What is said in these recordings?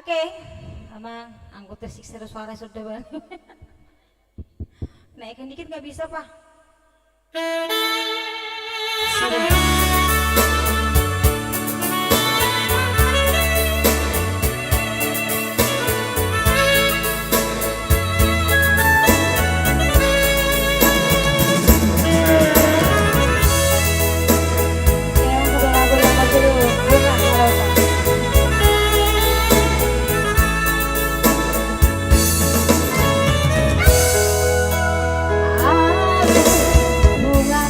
Oke, amang anggota siksa suara sudah bang. Naikkan dikit nggak bisa pak? Bunga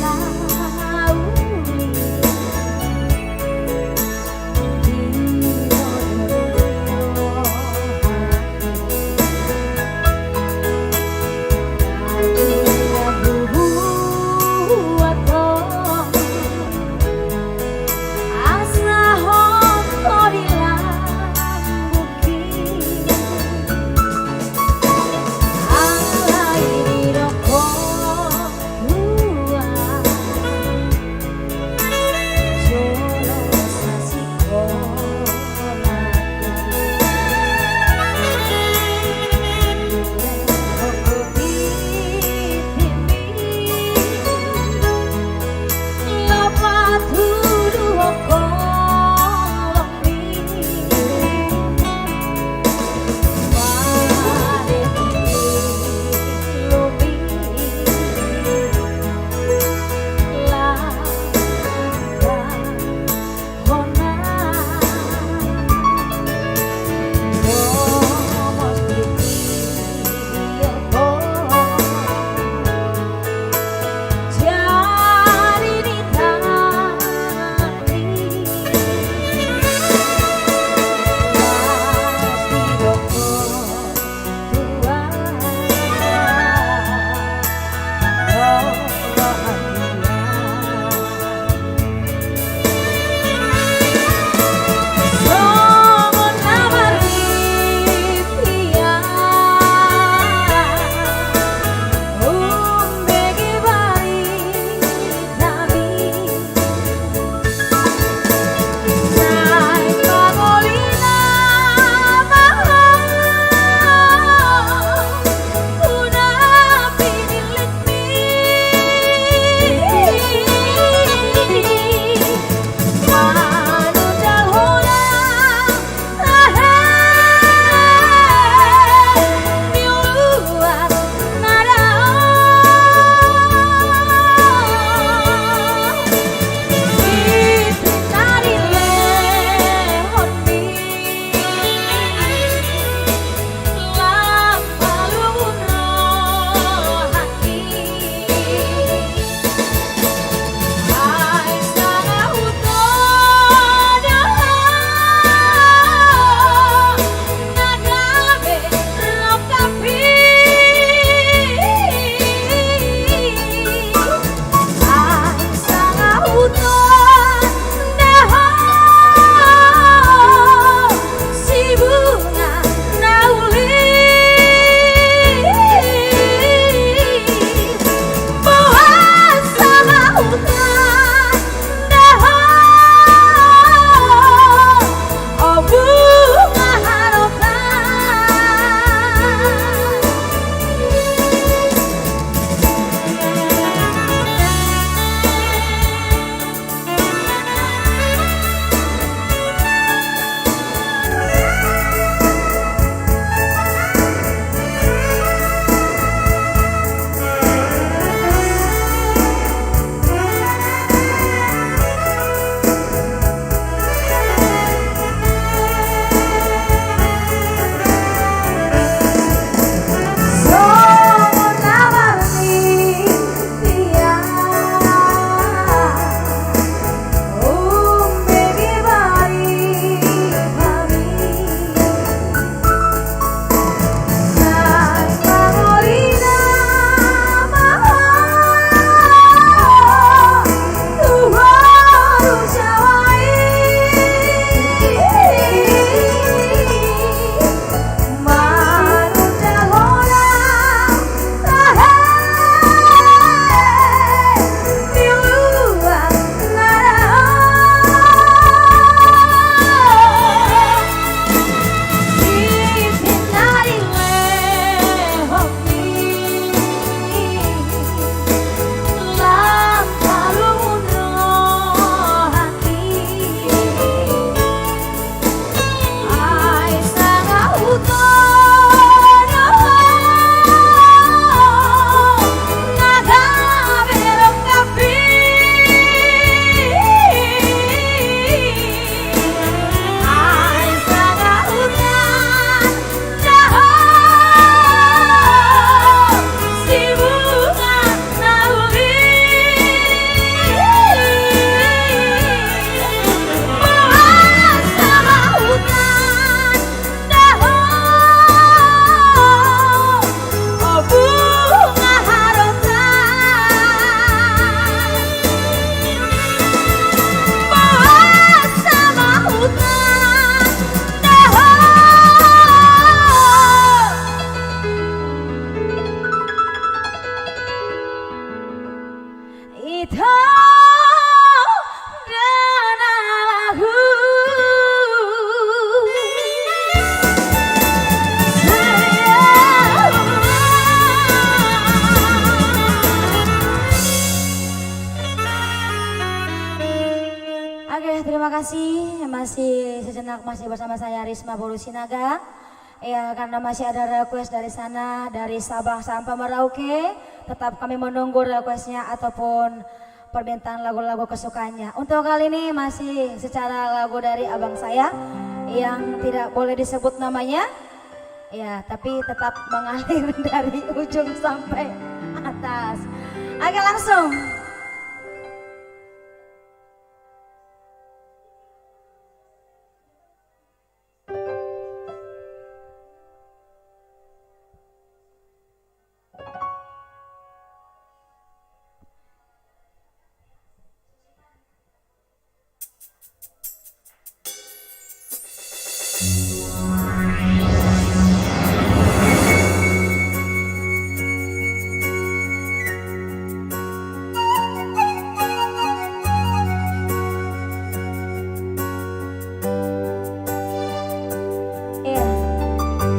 Oke, terima kasih. Masih sejenak masih bersama saya Risma Bolu Sinaga. Ya, karena masih ada request dari sana, dari Sabang sampai Merauke. Tetap kami menunggu requestnya ataupun permintaan lagu-lagu kesukaannya. Untuk kali ini masih secara lagu dari abang saya yang tidak boleh disebut namanya. Ya, tapi tetap mengalir dari ujung sampai atas. Oke, langsung.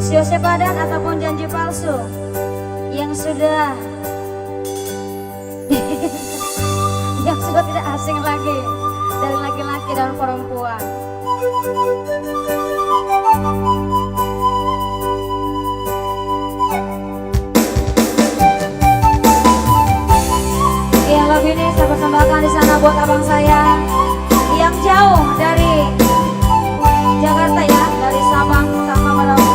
Siosep padan ataupun janji palsu yang sudah yang sudah tidak asing lagi dari laki-laki dan perempuan. Ya, lagu ini saya persembahkan di sana buat abang saya yang jauh dari Jakarta ya, dari Sabang sama Merauke.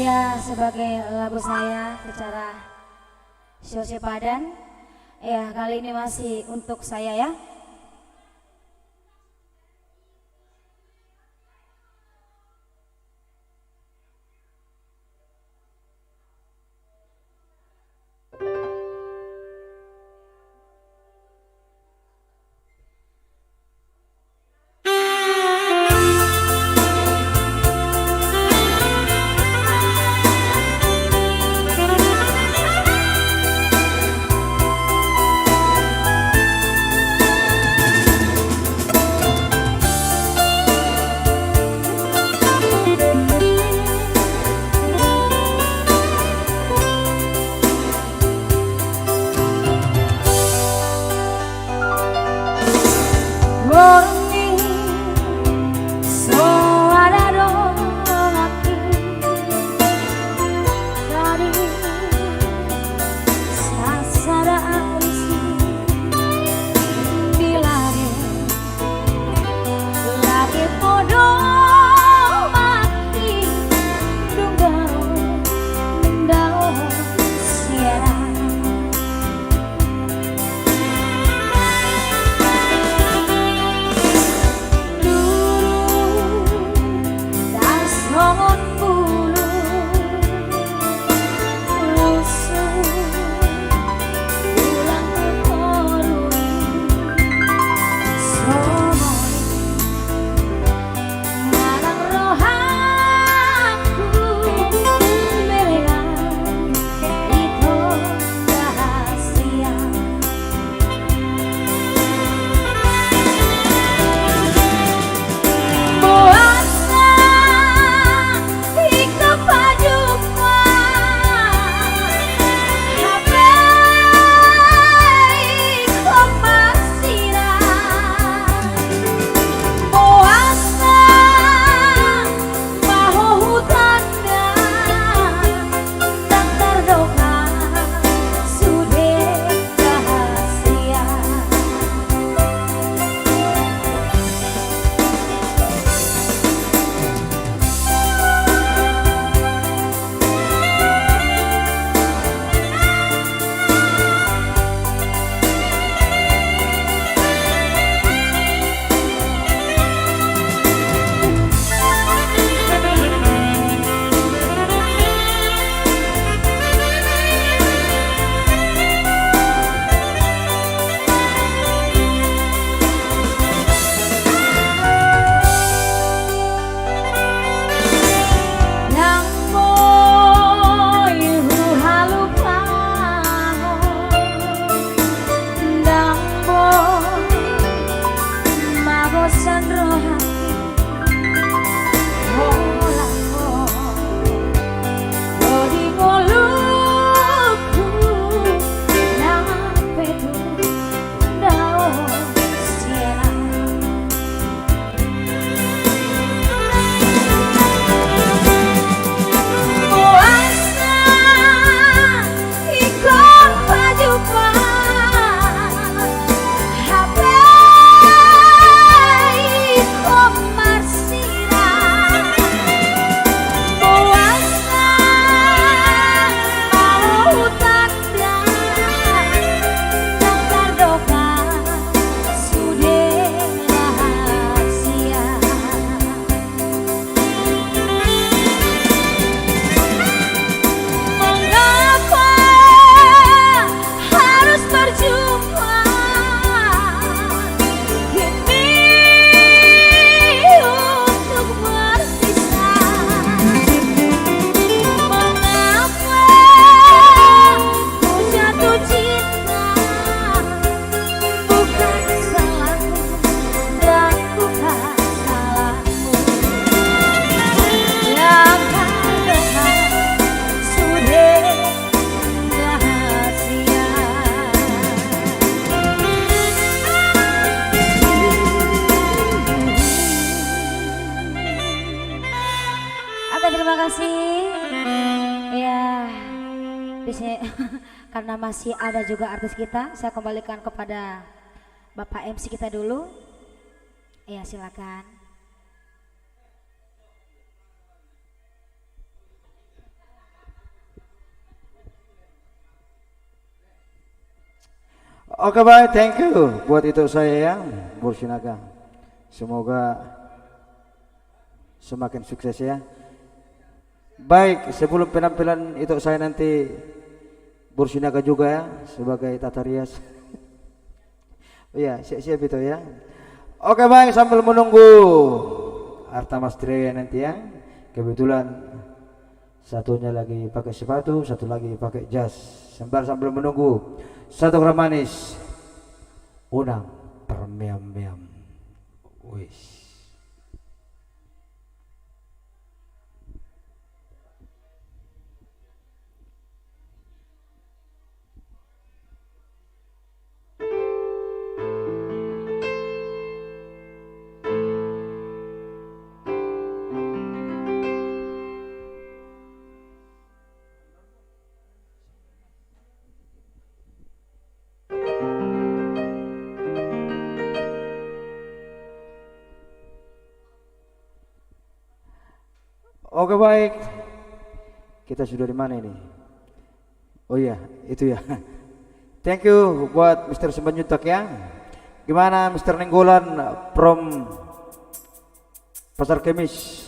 Ya, sebagai lagu saya secara Syosi Padan. Ya, kali ini masih untuk saya ya. Terima kasih. Ya, di sini karena masih ada juga artis kita, saya kembalikan kepada Bapak MC kita dulu. Ya, silakan. Oke baik, thank you buat itu saya ya, Borsinaga. Semoga semakin sukses ya. Baik, sebelum penampilan itu saya nanti Borsinaga juga ya sebagai tata rias. Iya, siap-siap itu ya. Oke baik, sambil menunggu Arta Mas Tria nanti ya. Kebetulan satunya lagi pakai sepatu, satu lagi pakai jas. Sambil menunggu satu gram manis unang permeam-meam. Wis. Oke baik, kita sudah di mana ini? Oh iya, itu ya. Thank you buat Mr. Semenyutak ya. Gimana Mr. Nenggolan from Pasar Kemis?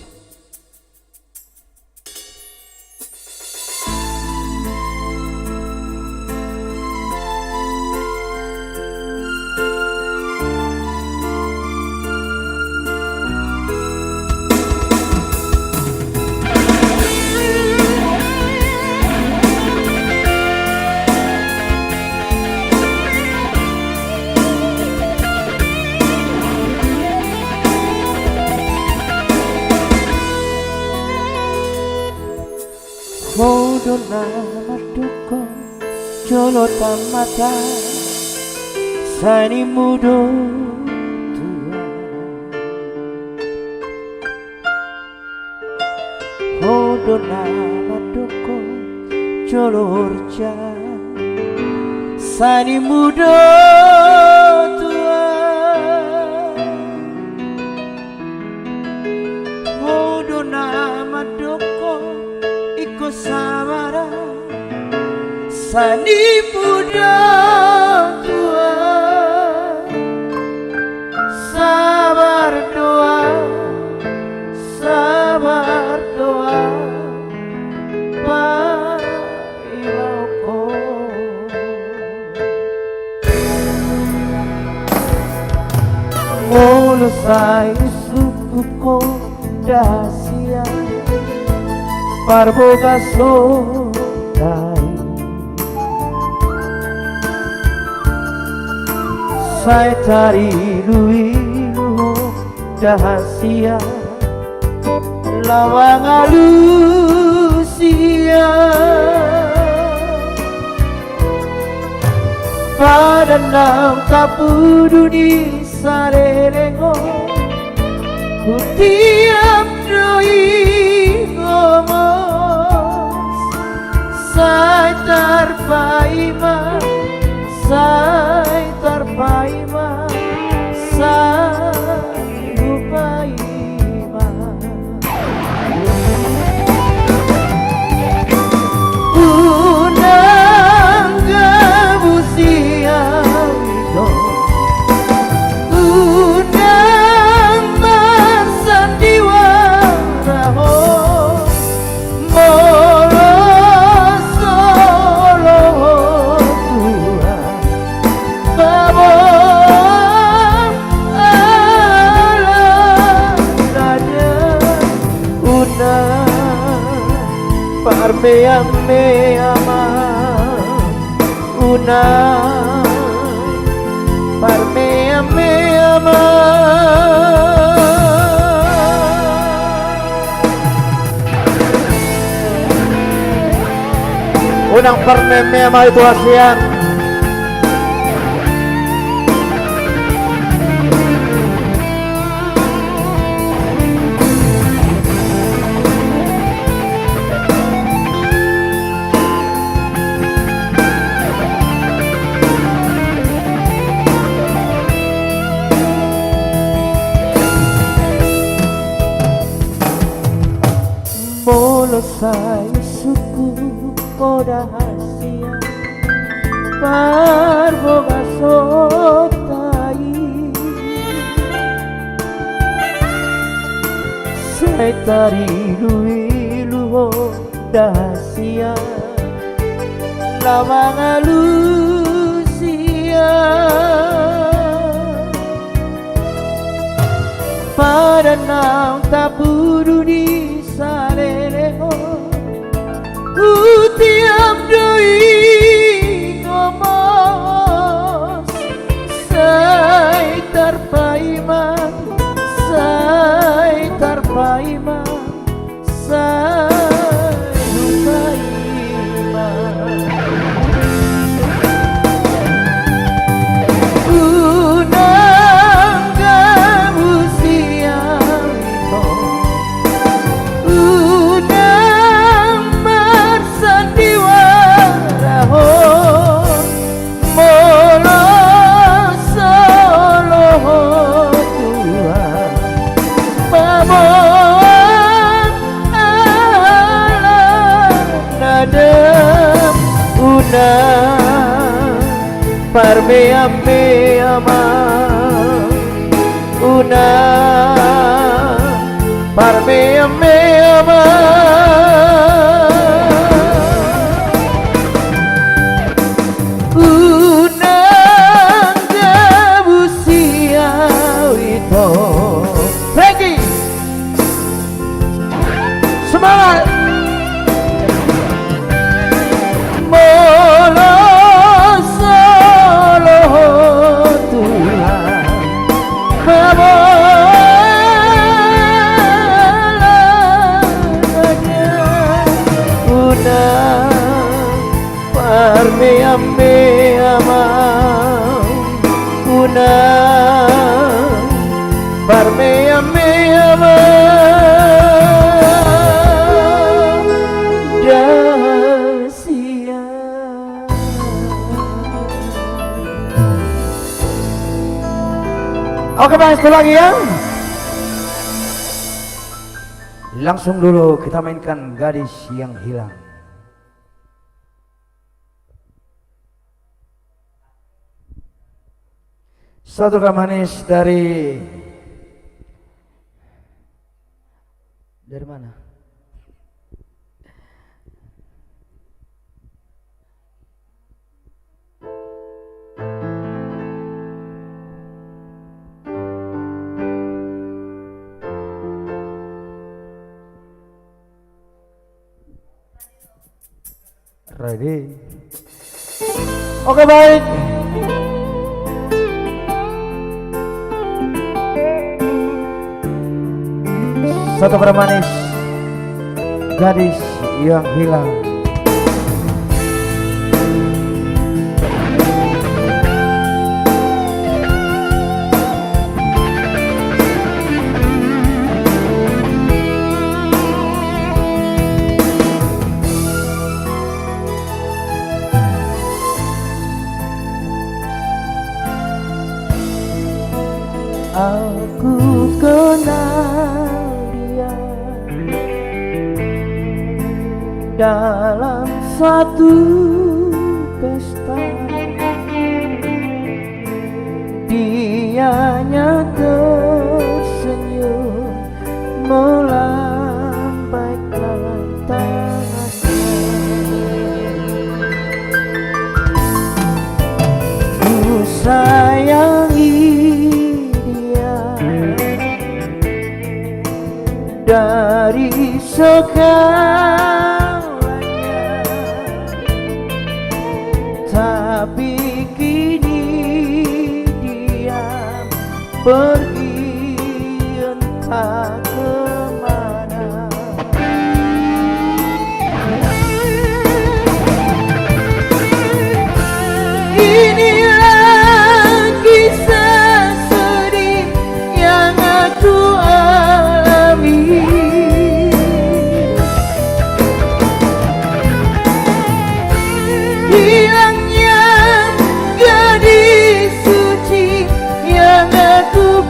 Bodona maduko jolotan mata sani mudo tua. Bodona maduko jolorja sani mudo tua. Bodona maduko sabara sani muda tua, sabar doa pailauko. Mulu sai suku ko dasia parboga sodai sai tari luilu dahasia lawang alusia pada nang kapudu di sarerengo kutiap doi sai tarpaima sai lupaima unang gabusia wido unang mansandiwaraho me ama una parme me ama unang parme me ama itu ASEAN. Saya suku kodahasia parboga sotai setari luiluho dasia lawang alusia pada nang tapuru di saleleho tiap doi ngomong say tarpaiman say tarpaiman say lupaiman unang kamu siang unang marsandiwaraho molo solo Tuhan pamoan ala nadam unang parme ame amang unang parme ame amang unang gabusia wito Frankie semangat molo solo Tuhan mabalanya unang parme ame amang unang parme ame amang dasia. Oke bang, satu lagi ya. Langsung dulu kita mainkan Gadis Yang Hilang. Satu manis dari mana? Ready? Oke baik. Satu manis Gadis Yang Hilang. Aku kenal dia dalam satu pesta, dianya tersenyum melambaikan tangannya. Ku sayangi dari segalanya, tapi kini dia pergi entah kemana. Inilah kisah sedih yang aku alami. Hilangnya gadis suci yang aku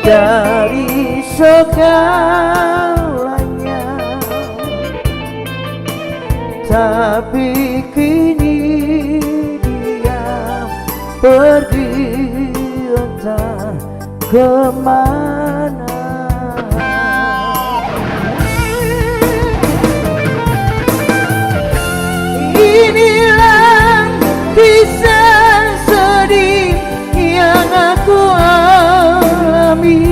dari segalanya, tapi kini dia pergi entah kemana. Inilah kisah sedih yang aku alami.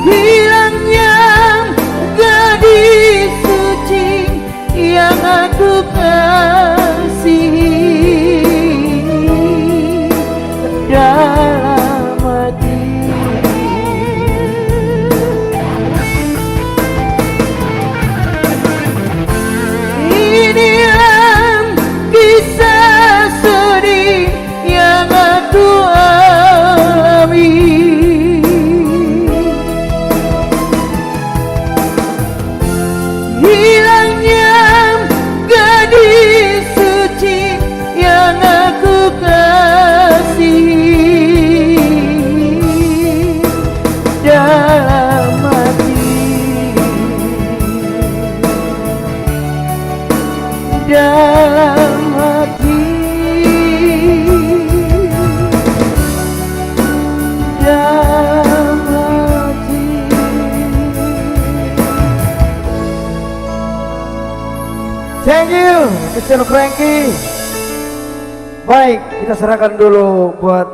Hilangnya gadis suci yang aku kasihi dalam hati. Inilah kisah sedih yang aku alami. Hilangnya gadis suci yang aku kasihi dalam hati, dalam hati, dalam hati. Thank you, Mr. Frankie. Baik, kita serahkan dulu buat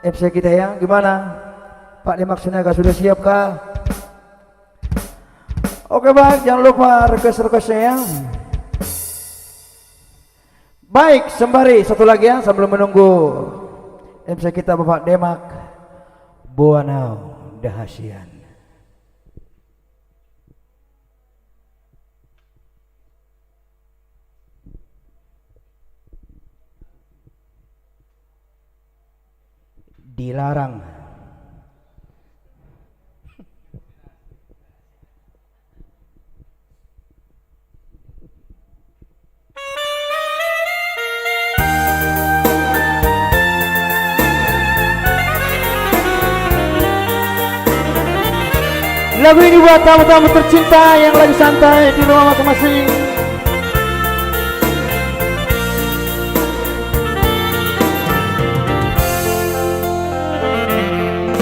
MC kita ya. Gimana? Pak Demak Sinaga sudah siapkah? Oke baik, jangan lupa request-requestnya ya. Baik, sembari satu lagi ya sambil menunggu MC kita Bapak Demak Buanau Dahasian. Dilarang. Lagu ini buat tamu-tamu tercinta yang lagi santai di rumah masing-masing.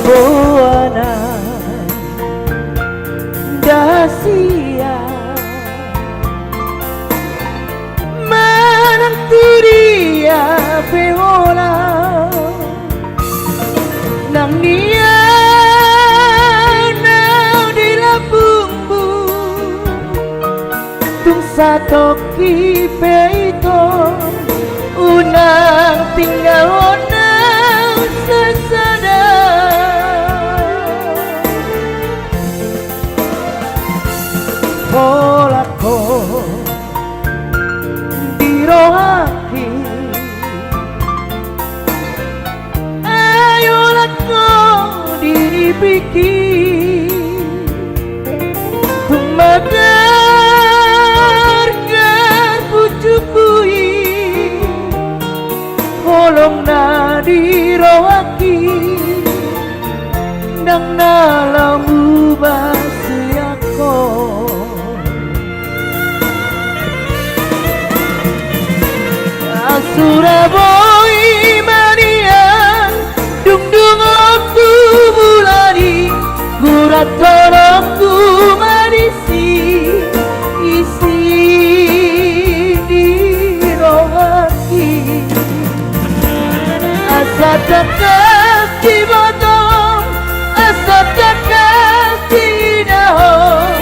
Buana Dasia menantu dia behola nang dia nang di labumbu tung satoki peito unang tinggal onang sesada polako dirohaki ayolah kau diripiki tumagar pucukui holong na dirohaki nang nalamu basiyako Surabaya Marian dung dung aku bulani gurat tolongku marisi isi di rohaki asa tekas di botong asa tekas di daun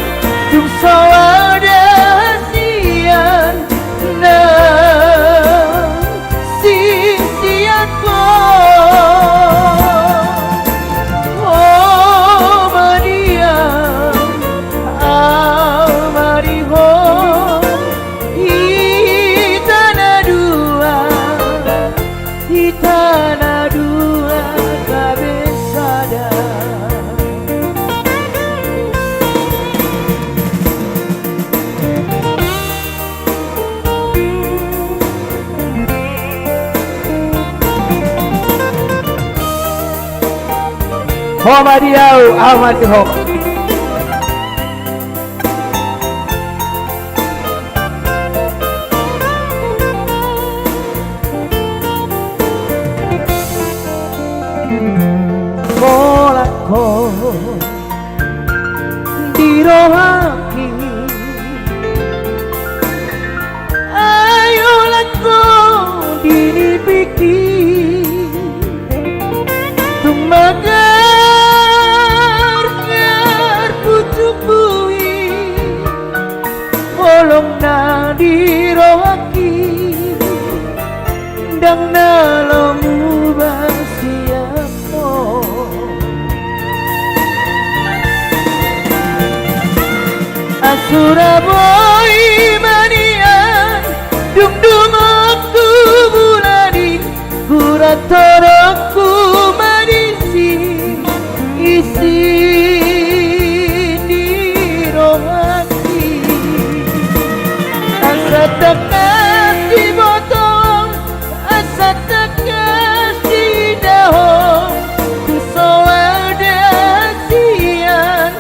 dung sawada hasian Homadiau Ahmad Hom. Molako dirohaki ayo lako dinipiki tumagar ngar pucuk bui bolong na dirohaki dang nalamu basiamo Suraboy manian dum dum aku bulani kuratorku manisi isi di rohati asa tekas di botol asa tekas di daun kusoada sian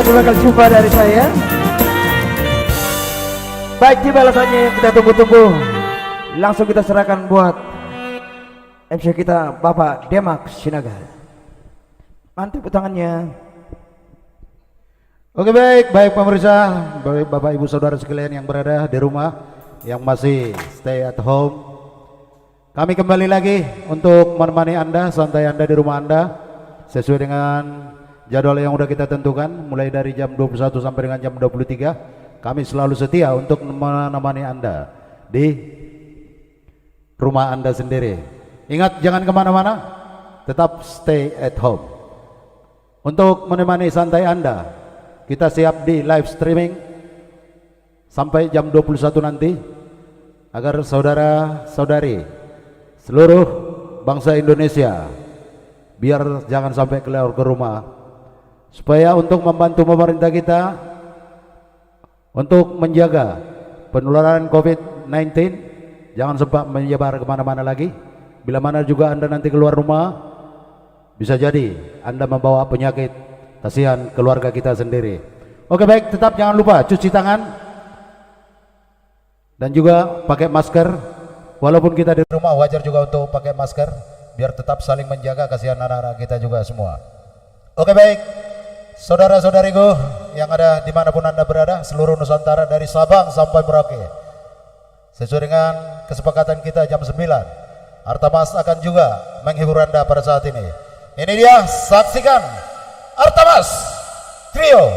itu bakal jumpa dari saya. Baik, di balasannya yang kita tunggu-tunggu langsung kita serahkan buat MC kita Bapak Demak Sinaga. Mantap tangannya. Oke, baik pemirsa, baik Bapak Ibu Saudara sekalian yang berada di rumah yang masih stay at home. Kami kembali lagi untuk menemani Anda, santai Anda di rumah Anda sesuai dengan jadwal yang sudah kita tentukan mulai dari jam 21 sampai dengan jam 23. Kami selalu setia untuk menemani Anda di rumah Anda sendiri. Ingat, jangan kemana-mana, tetap stay at home. Untuk menemani santai Anda, kita siap di live streaming sampai jam 21 nanti, agar saudara-saudari seluruh bangsa Indonesia biar jangan sampai keluar ke rumah, supaya untuk membantu pemerintah kita untuk menjaga penularan COVID-19 jangan sempat menyebar kemana-mana lagi. Bila mana juga Anda nanti keluar rumah, bisa jadi Anda membawa penyakit, kasihan keluarga kita sendiri. Oke, baik, tetap jangan lupa cuci tangan dan juga pakai masker. Walaupun kita di rumah, wajar juga untuk pakai masker biar tetap saling menjaga, kasihan anak-anak kita juga semua. Oke, baik, saudara-saudariku yang ada dimanapun Anda berada, seluruh Nusantara dari Sabang sampai Merauke, sesuai dengan kesepakatan kita jam 9, Artamas akan juga menghibur Anda pada saat ini. Ini dia, saksikan Artamas Trio.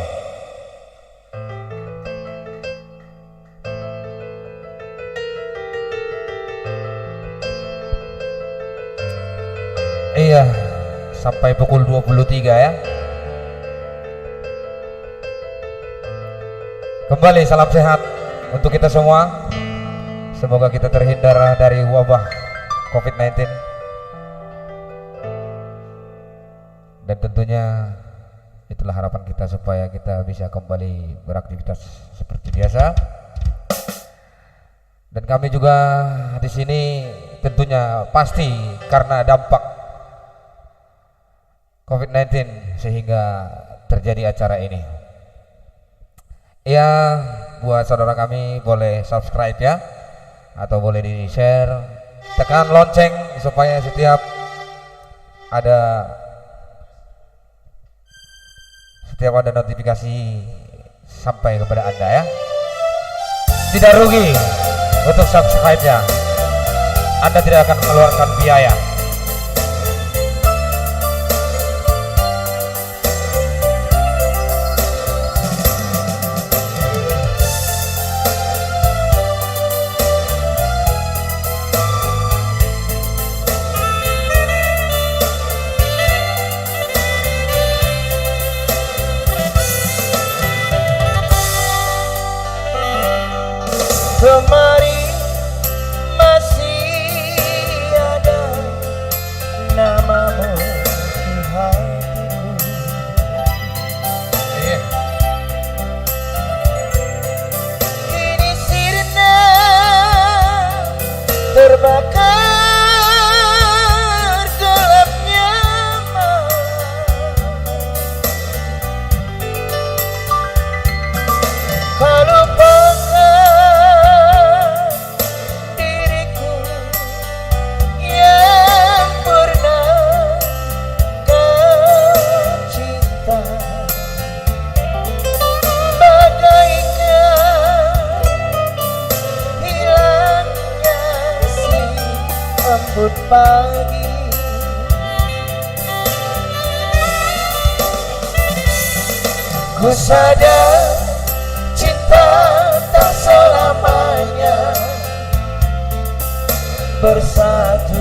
Iya, sampai pukul 23 ya. Kembali salam sehat untuk kita semua. Semoga kita terhindar dari wabah COVID-19. Dan tentunya itulah harapan kita supaya kita bisa kembali beraktivitas seperti biasa. Dan kami juga di sini tentunya pasti karena dampak COVID-19 sehingga terjadi acara ini. Ya, buat saudara kami boleh subscribe ya, atau boleh di share, tekan lonceng supaya setiap ada notifikasi sampai kepada Anda ya. Tidak rugi untuk subscribe-nya, Anda tidak akan mengeluarkan biaya. pun pagi. Ku sadar cinta tak selamanya bersatu.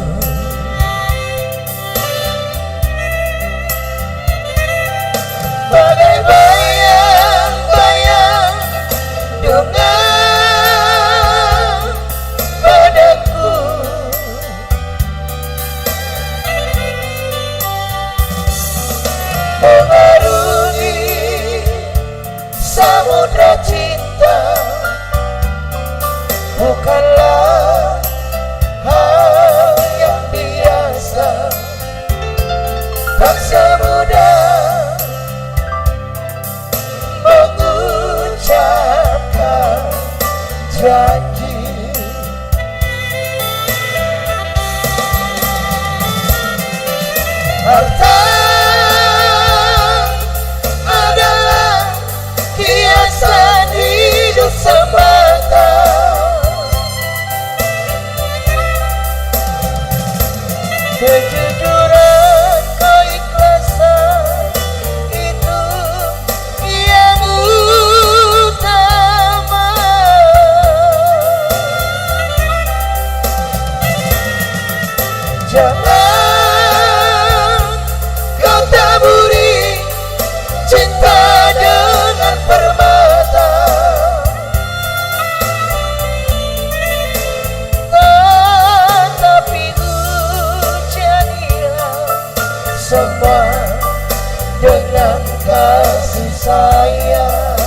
Bagai bayang-bayang dengan padaku, mengarungi samudra cinta, bukanlah hal yang biasa, tak semudah mengucapkan janji. Harta adalah hiasan hidup semata. Kejujuran, keikhlasan itu yang utama. Jangan kau taburi cinta dengan permata, tetapi hujanilah semua dengan kasih sayang.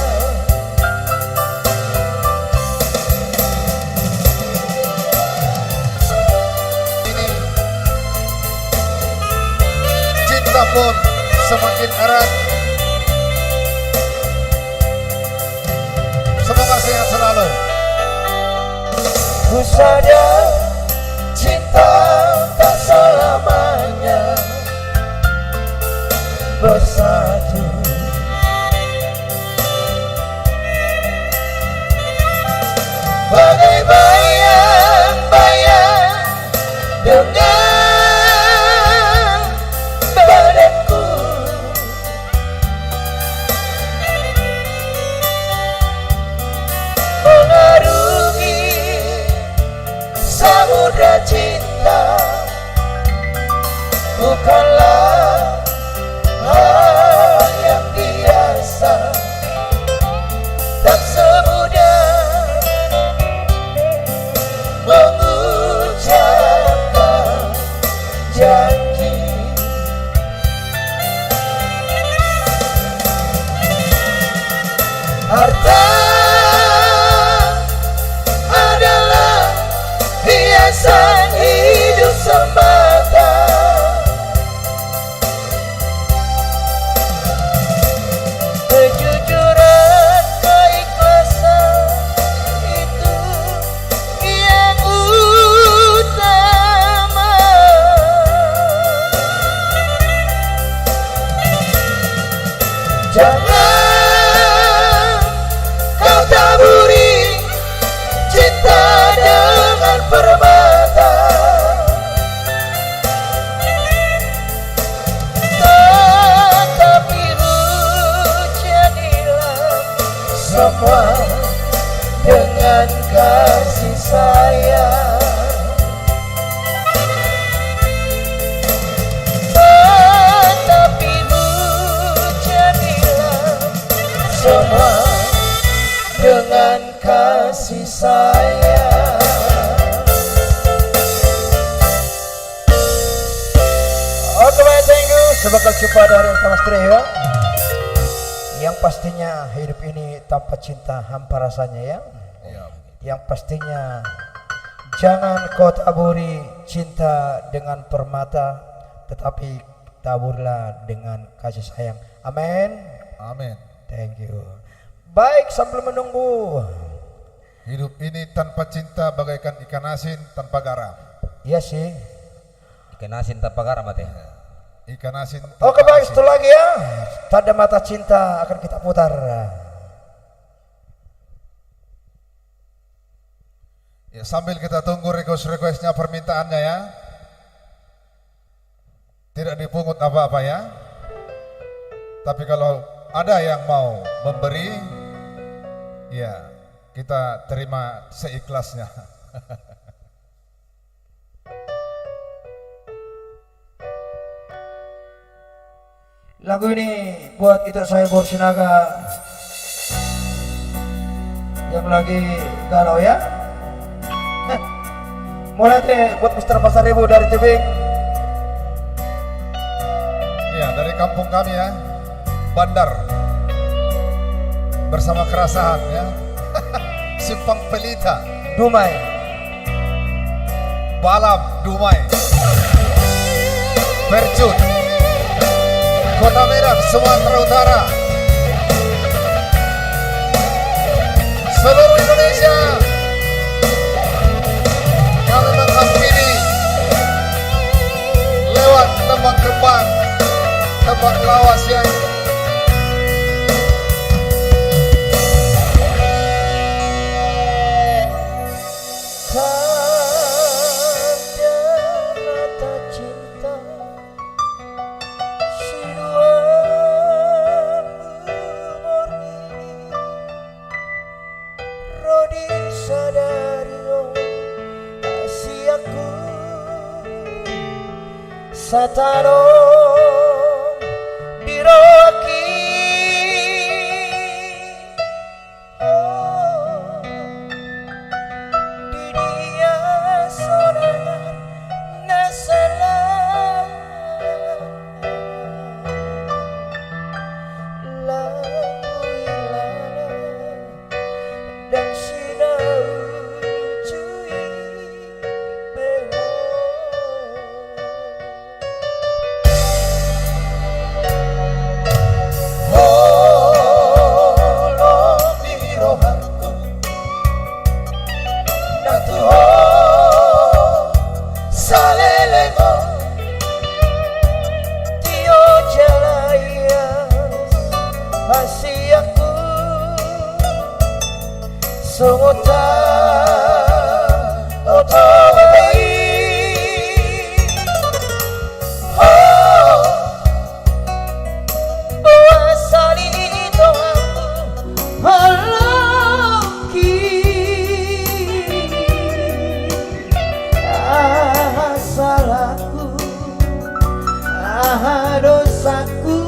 Cinta pun semakin erat. Semoga sehat selalu. Ku sadar cinta tak selamanya bersatu. Bagai bayang-bayang dengan badanku, mengarungi samudra cinta, bukanlah hal yang biasa, tak semudah mengucapkan janji. Harta adalah hiasan hidup semata. Kejujuran, keikhlasan itu yang utama. Jangan kau taburi cinta dengan permata, tetapi hujanilah semua dengan kasih sayang. Tetapi hujanilah semua dengan kasih sayang. Oke, baik, thank you. Sebagai jumpa dari Mas Trio. Yang pastinya hidup ini tanpa cinta hampa rasanya ya. Yang pastinya jangan kau taburi cinta dengan permata, tetapi taburlah dengan kasih sayang. Amin. Amin. Thank you. Baik, sambil menunggu. Hidup ini tanpa cinta bagaikan ikan asin tanpa garam. Iya sih. Ikan asin tanpa garam ya. Ikan asin tanpa Oke, baik, asin. itu lagi ya. Tanda mata cinta akan kita putar. Ya, sambil kita tunggu request-requestnya, permintaannya ya. tidak dipungut apa-apa ya. Tapi kalau ada yang mau memberi, ya kita terima seikhlasnya. Lagu ini buat kita saya Borsinaga yang lagi galau ya. Mulai teh buat Mr. Pasar Ibu dari Tebing. Ya, dari kampung kami ya, Bandar, bersama Kerasahan ya. Simpang Pelita, Dumai, Balam, Dumai, Percut, Kota Medan, Sumatera Utara, seluruh Indonesia. Kami menghampiri lewat tembang kembang, tembang lawas yang Sataro biro aki di dia sorangan nasalah langui dan sinau cuy beho. Sungota otobai bawa salito aku haloki salahku dosaku.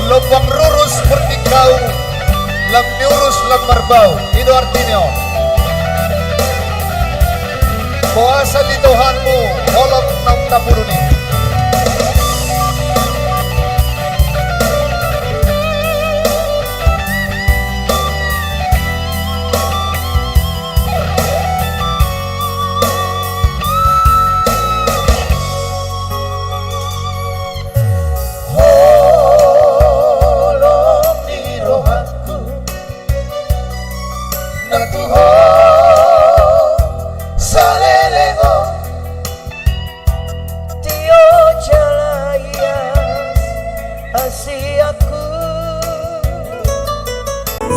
Lubang rurus seperti kau, lam diurus lam merbau. Itu artinya puasa di Tuhanmu, holok nam tapuruni.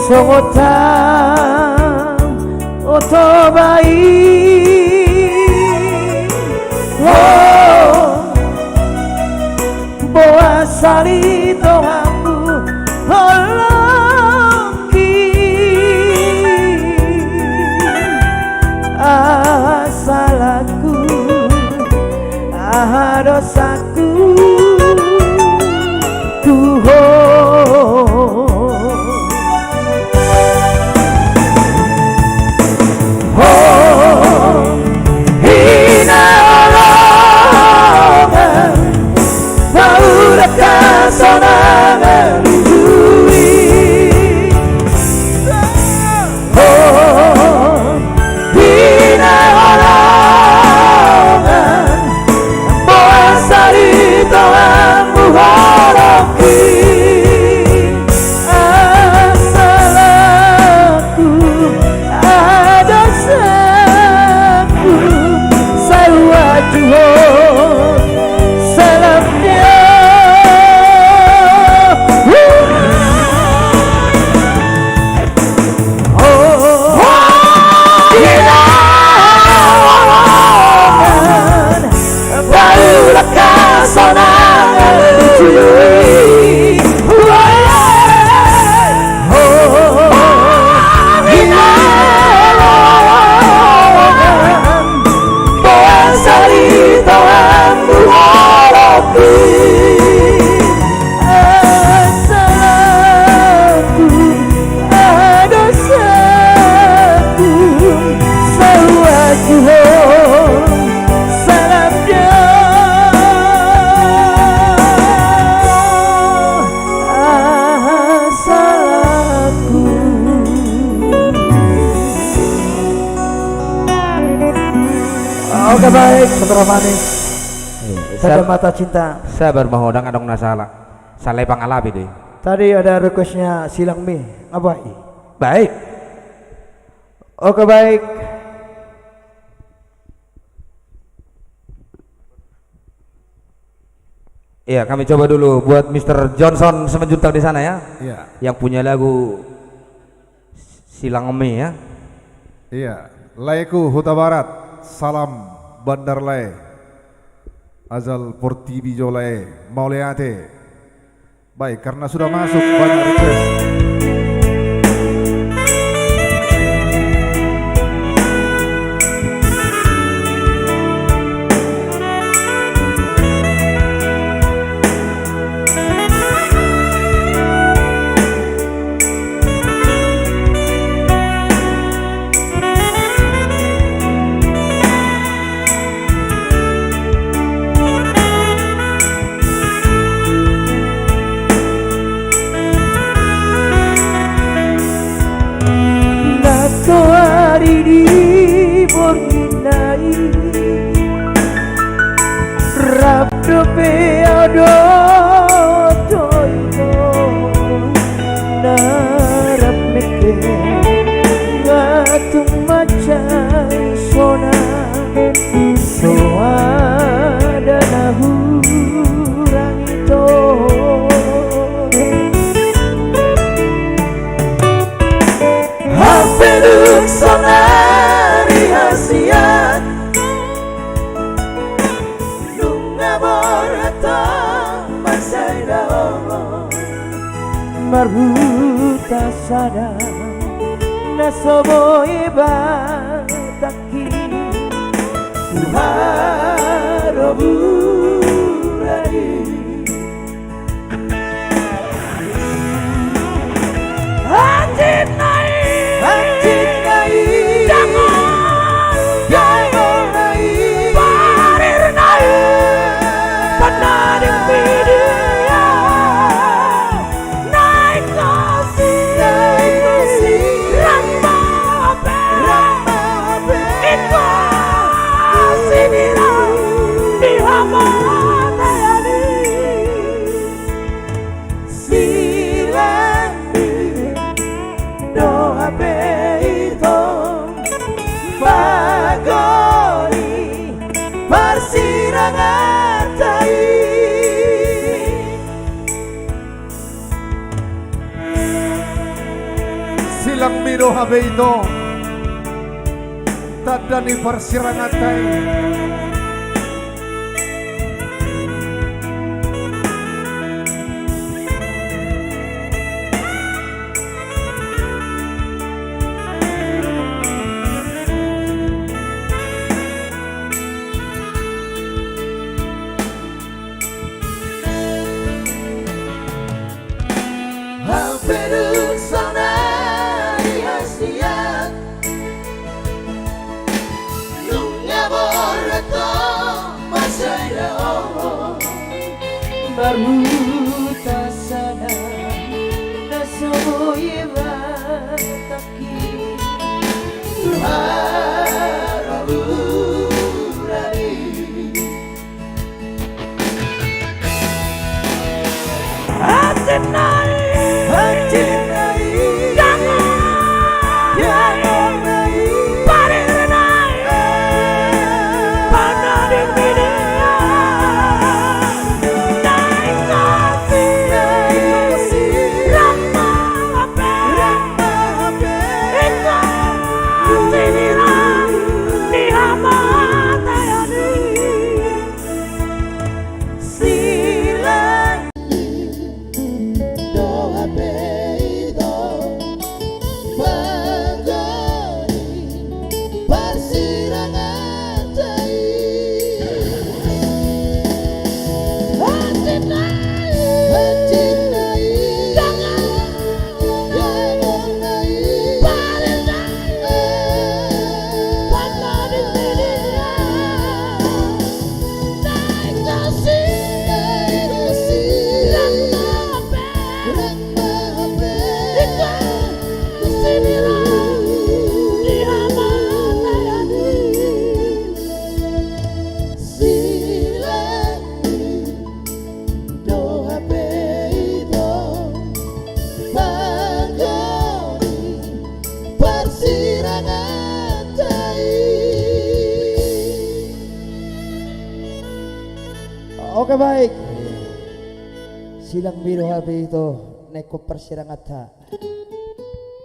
Sungota otobai boa salito aku holoki salahku dosaku Tuhan. sonangan ujui. Oh, dina halangan puasa di tangan muharapi. Asalaku ada saku salawatu salamnya. Barulah kasonangan ujui. Puasa di tangan muharapi. Asalaku ada saku salawatu salamnya. Asalaku. Oke baik, saudara manis. Pada mata cinta. Sabar mahodang adong nasala. Salai pangalabi deh. Tadi ada requestnya Silang Mi. Apa? Baik. Oke baik. Iya, kami coba dulu buat Mr. Johnson Semenjuntak di sana ya. Iya. Yang punya lagu Silang Emi ya. Iya. Laiku Huta Barat. Salam Bandar Lai. Azal Portibi Jolai. Mauleate. Baik, karena sudah masuk banyak request. Marhuta sada nasobo ibadaki Tuharo buradi Anjit nai Jangan nai Parir nai Penadik video Silang miro habe ito tadani persirangatay Lunga borrata Baruta sana nasoy bataki Harurari Hatinai Oke baik. Silang biru HP itu neko persirangata.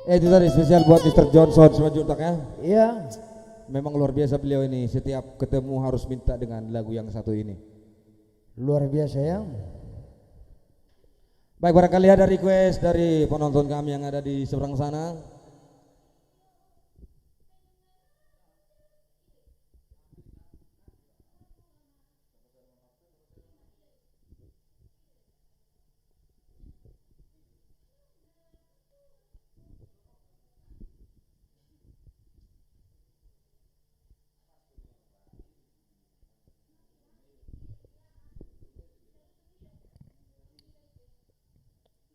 Itu tadi spesial buat Mr. Johnson Simanjuntak ya. Iya. Memang luar biasa beliau ini, setiap ketemu harus minta dengan lagu yang satu ini. Luar biasa ya. Baik, barangkali ada request dari penonton kami yang ada di seberang sana.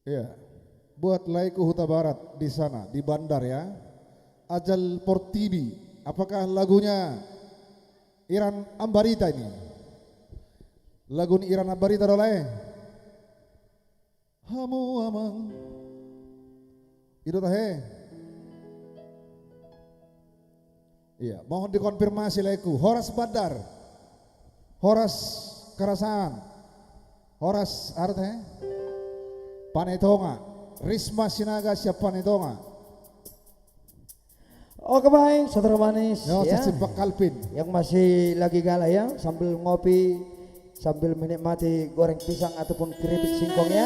Ya, buat Laiku Huta Barat di sana, di Bandar ya. Ajal Portibi, apakah lagunya Iran Ambarita ini? Lagu Iran Ambarita doleh. Hamu amang. Itu tahe. Iya, mohon dikonfirmasi Laiku. Horas Bandar, Horas Karasan, Horas Arte. Panetonga, Risma Sinaga siap Panetonga. Oke baik, saudara manis Yo, ya. Pak Kalpin. Yang masih lagi galau ya, sambil ngopi, sambil menikmati goreng pisang ataupun keripik singkong ya.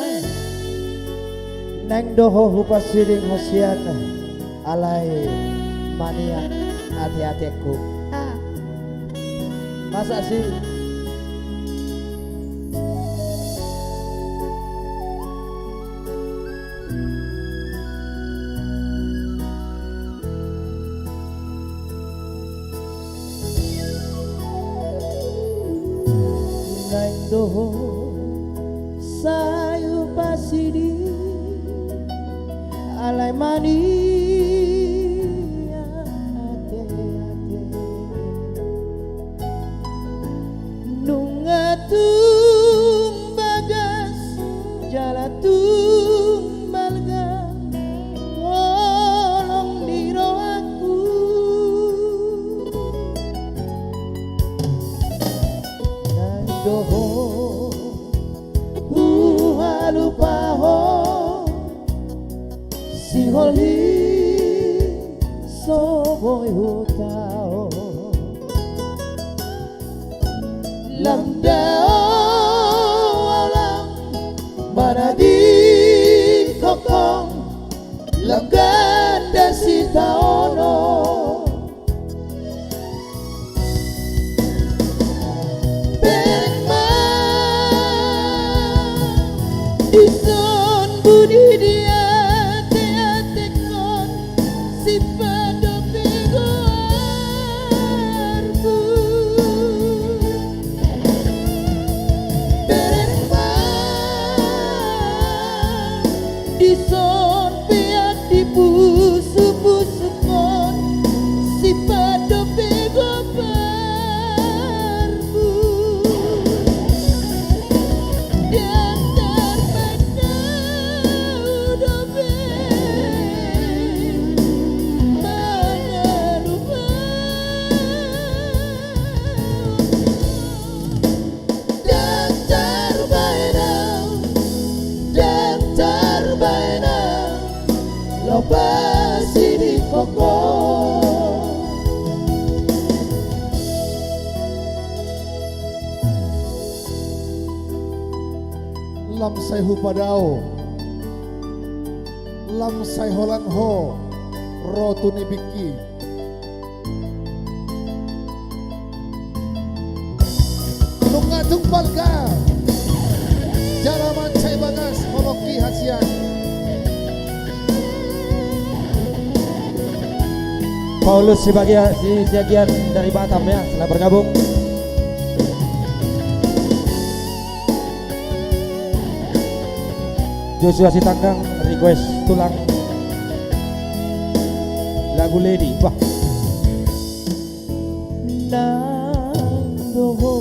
Neng doho hupas siring hosian, alai mania hati-hatiku. Masa sih? Doho sayu pasidi alai mania ate-ate nungatung bagas jalatung balga wolong diro aku nang doho si holi so boy hutao lamdao alam manading kokong langganda si taono Ison budi dia te-atekon si pada pegoarbu. Berempat ison biak dibusuk-busukon si pada bego perbu yang terpandang dobe mengelupa dan terbainang loba sini koko Lam sai hu padao, lam sai holan ho, rotu nibiki. Lunga tumpal ka, jalaman sai bagas moloki hasian. Paulus sebagian dari Batam ya, setelah bergabung. Joshua Sitanggang request tulang lagu Lady. Wah. Nandoho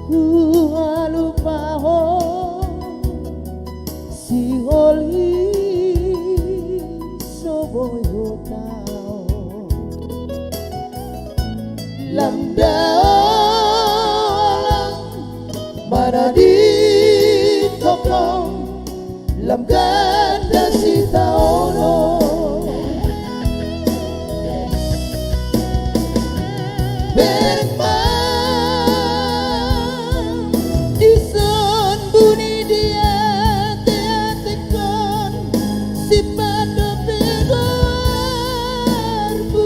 hualumaho si olhi soboyo tao lamdalang manadi kokong lam ganda si taono berkman ison buni dia teatekon si pada bego arbu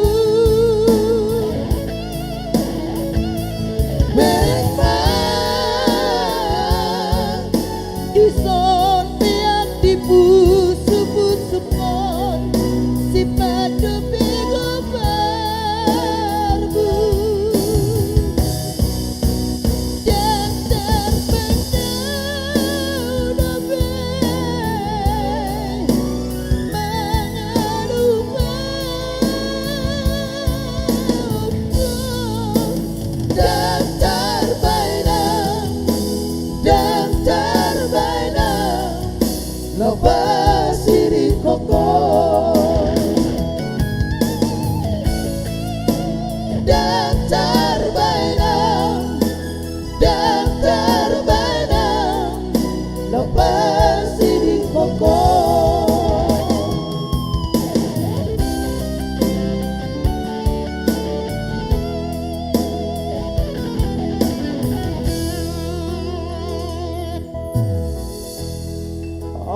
berkman ison piak dibusuk-busukon si pada bego arbu dan terpendam dobe mengelupa dan terbainang loba siri koko dan terbainang loba siri koko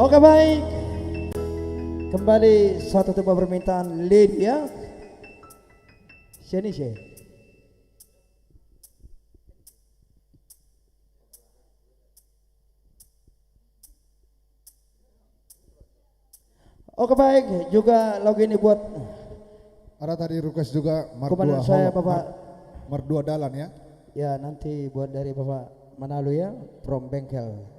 Oke baik, kembali satu tubuh permintaan Lady ya. Sini sih. Oke baik, juga lagu ini buat Ada tadi request juga komandan saya Bapak. Merdua Dalan ya. Ya nanti buat dari Bapak Manalu ya, from Bengkel.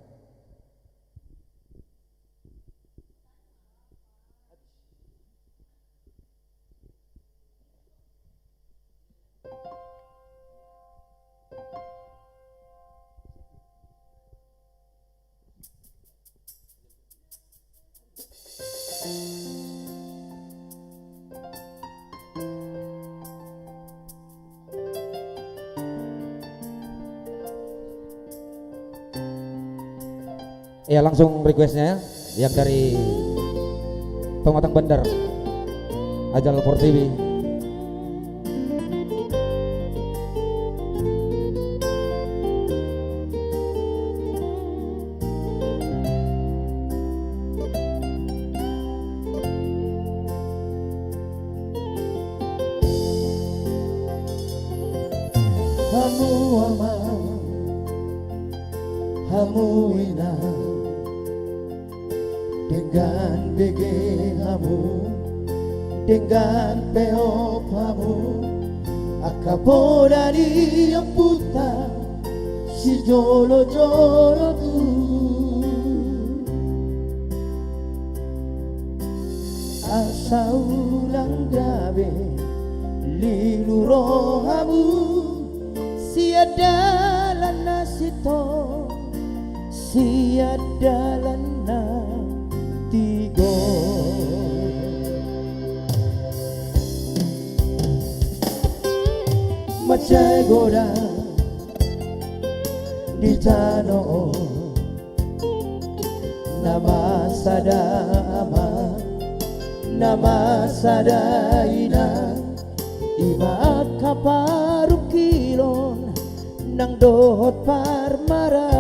Ya langsung requestnya ya, yang dari Pematang Bandar Ajal Portivi. Hamu ama hamu ina dengan BG hamu dengan PO hamu akaboda di yang puta si jolo jolo tu be liluro hamu siadalan nasito siadalan na tigo macay goda di tano nama sadama nama sadaina iba kaparukilon nang dohot parmara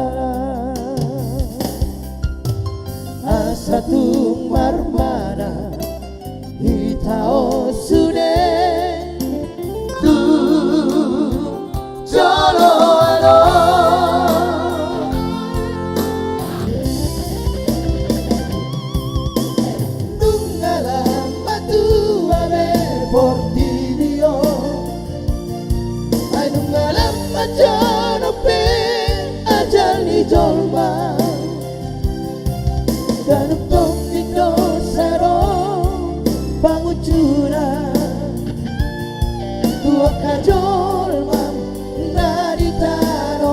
asatung marmana hitao sude tu jolo alo nungala matu ave portilio ay nungala majono pe ajal ni jolma ganuptong ito saro pangucuna tua kajolma naritano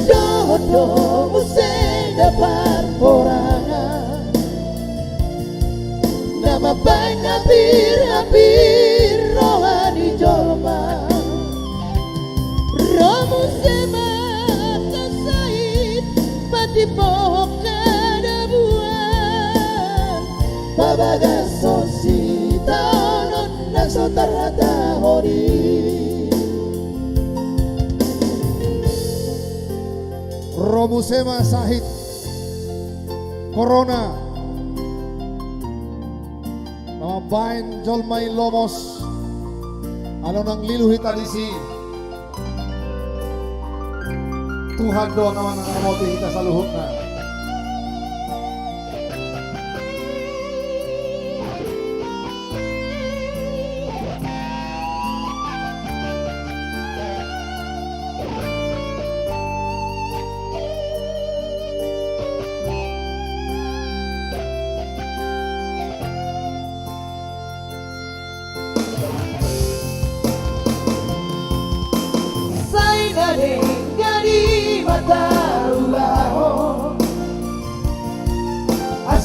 dodo musenda parporangan nama banyak bir rohani jolma romu sema kasait pati pohok kada buan babaga sosita non naksotarata hori Romusema Sahid Corona nama bain jolmai lomos alo nang liluhi talisi Tuhan doang nama nang emoti kita saluhutna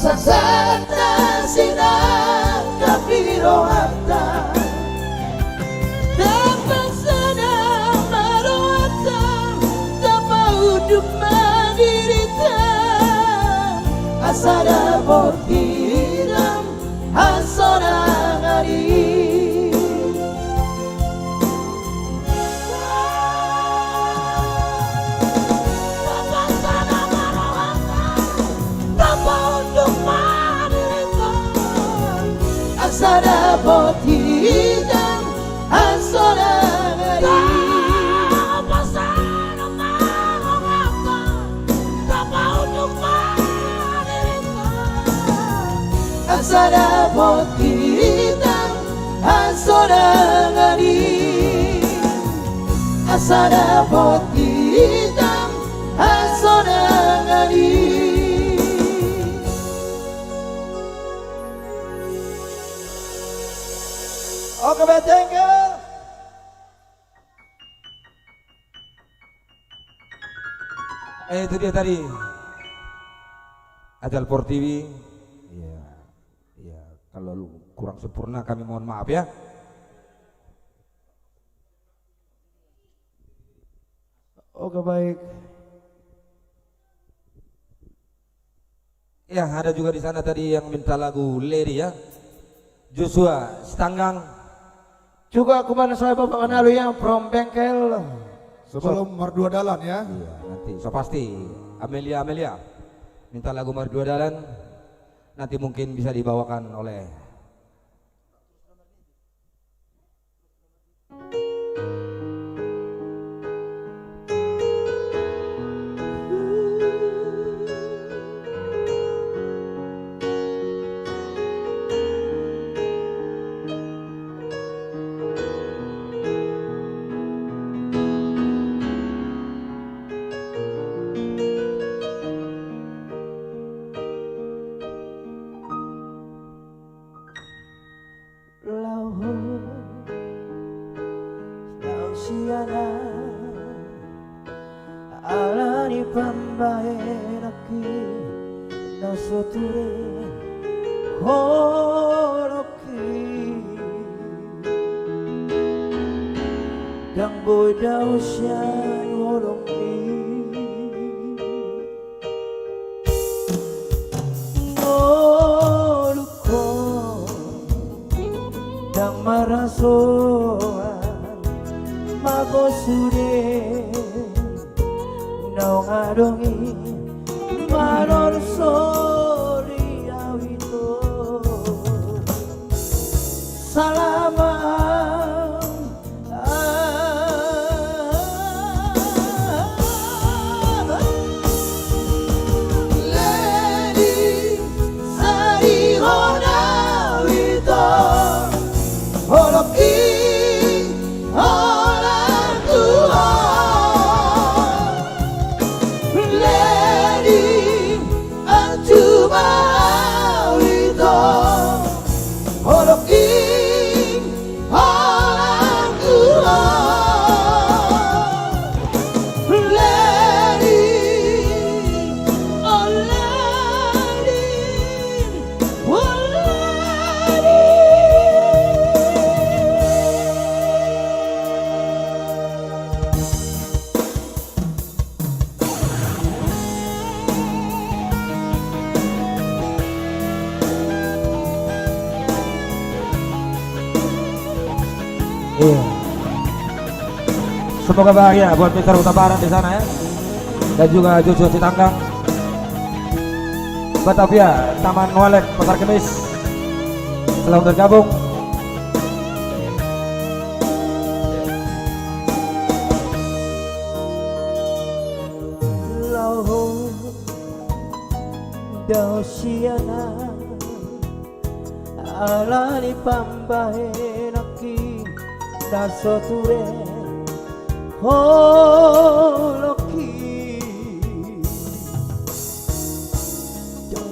Sasata sina kapiro hata dapat sana marohata dapat hidup menderita asada borkiram asona ngari Asada botidan asora ngari pasana marongata tapa untuk manerita Asada botidan asora ngari Asada botidan asora ngari Oke, baik, thank you. Itu dia tadi Ajal Portiwi. Ya, kalau kurang sempurna kami mohon maaf ya. Oke baik. Ya, ada juga di sana tadi yang minta lagu Lady ya. Joshua Stanggang. Juga kemana saya Bapak Kenalu yang from bengkel. sebelum Merdua Dalan ya. Iya, nanti so pasti Amelia minta lagu Merdua Dalan. Nanti mungkin bisa dibawakan oleh alani pambahenaki nasoture horoki dang boy daw siya horoki horoko dang marasoan magosure naong adongi maron sori awito salamat lady sari hona wito holoki orang tua lady anjuma wito holoki orang tua lady oh lady oh lady. Iya. Semoga bahagia buat Mr. Huta Barat di sana ya. Dan juga Jojo Citanggang, Batavia, Taman Walet, Pasar Kemis. Selamat bergabung. Lau daw siana alani pambahenaki nasoture holoki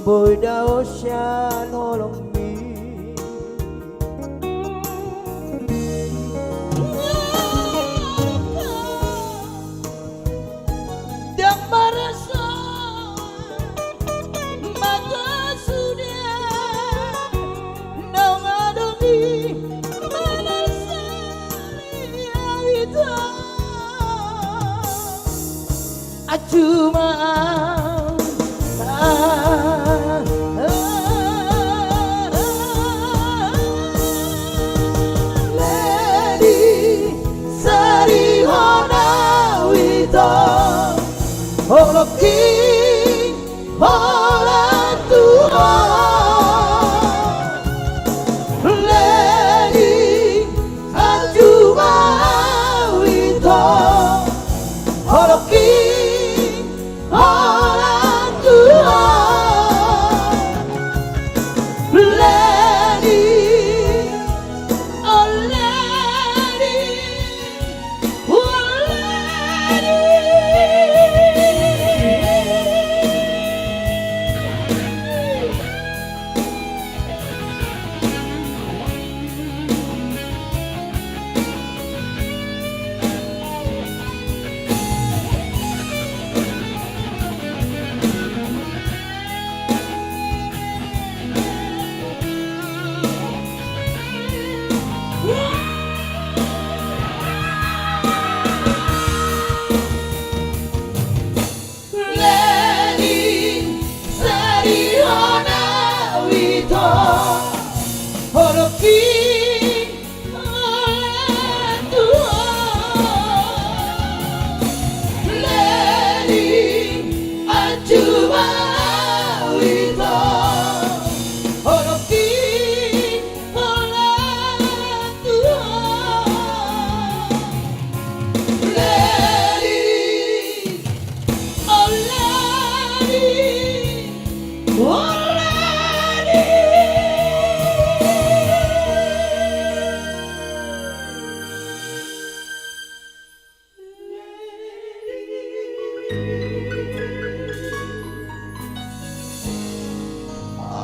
boy daw siya nolong mi dang marasa magasudia naong adongi manasari awito acuma lady sari hona wito holoki orang tua lady anjuma wito holoki orang tua lady oh lady oh lady. Lady sari hona wito holoki orang tua lady anjuma wito holoki orang tua lady oh lady oh lady.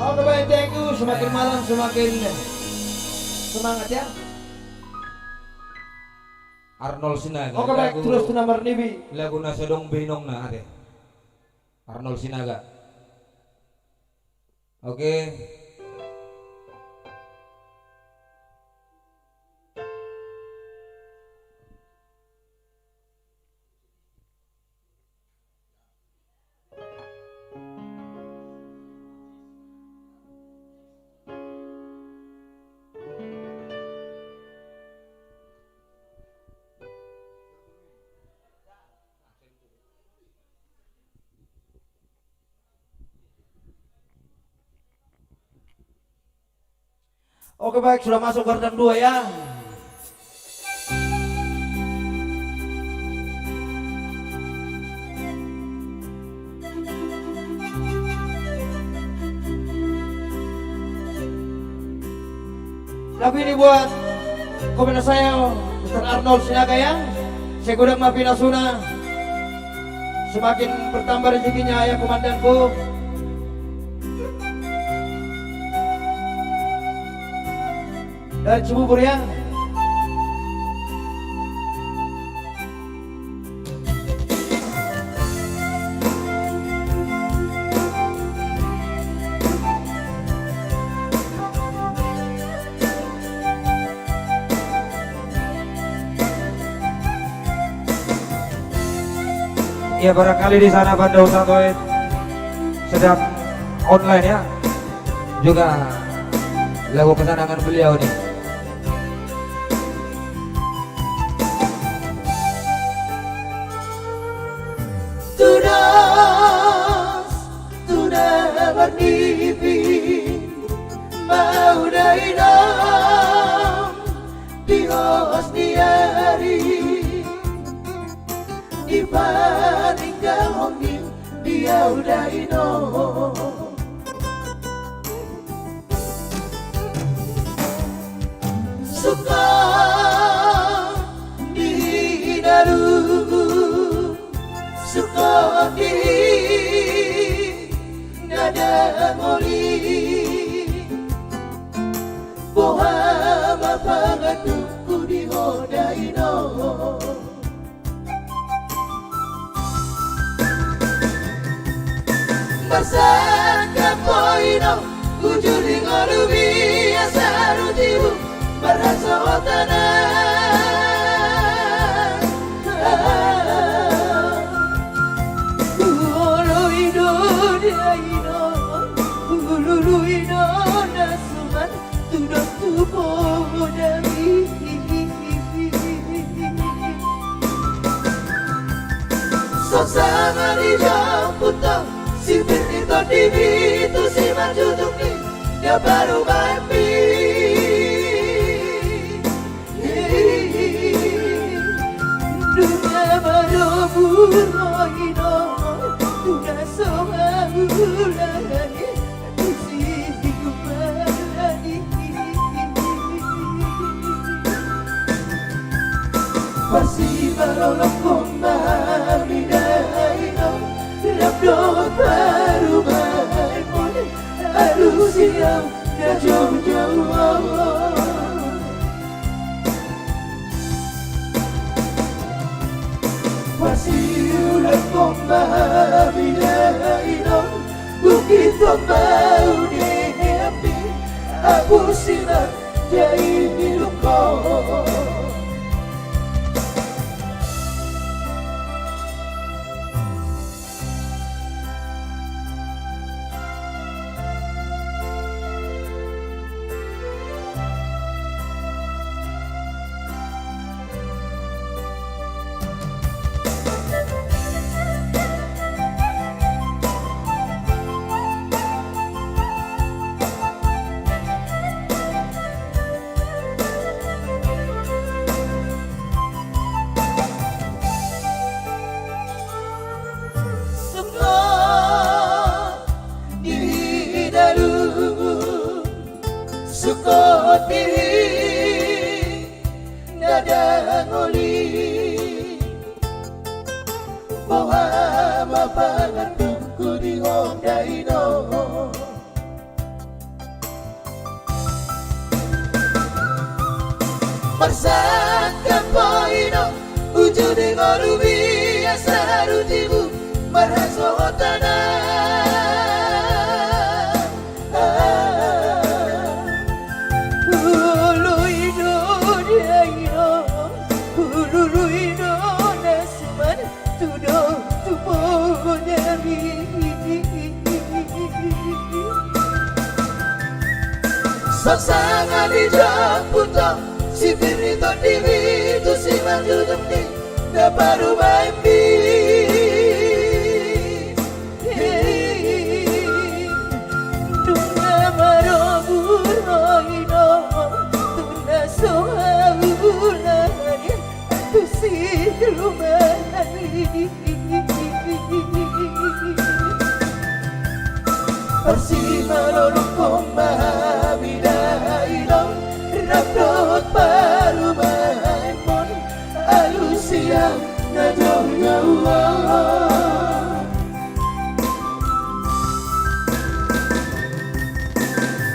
Oke baik, thank you. Semakin malam semakin semangat ya. Arnold Sinaga. Oke baik, terus tu nomor nibi. Lagu na sedong binong na ade. Arnold Sinaga. Oke. Oke baik, sudah masuk gordon 2 ya. Lagu ini buat komentar saya Mr. Arnold Sinaga ya. Saya gudang Mapina Suna. Semakin bertambah rezekinya ya komandanku. Dari Cibubur ya. Ya barangkali di sana Bandung Santoid sedang online ya. Juga lagu kesenangan beliau nih. Sudah berdiri mau dainam di hos diari dibanding gahongin dia udah ino suka dihidaru suka di nada ngoli bohama pangatuku di hodaino Masaka poino ujuri ngolu biasa rutibu berasa otana Sosama di jamputan sipir itu dibi itu si majuduk ni dia baru mati dunia baru burmoino dunia soha ulani sisi kumalani pasti barolong kembali daino Labdot baru maipun harus siang dan jauh-jauh masih ulang kembali daino bukit tombau diambil aku sinar jahit di lukau Sukoti nada ngoli bawa mapangatku di hondaino Marsaka poino marhasotana Uluino diaino Uluino nasuman tudo tupo nyami Sasangan di Japuta si Firito Divito si Manjudum di Daparu Maimbi Tuna Maroburo Tuna Sohaulanya Tu si Rumani Persimalolukong mahabidailang Raprot parumaipon Alusiyang na jauh-jauhan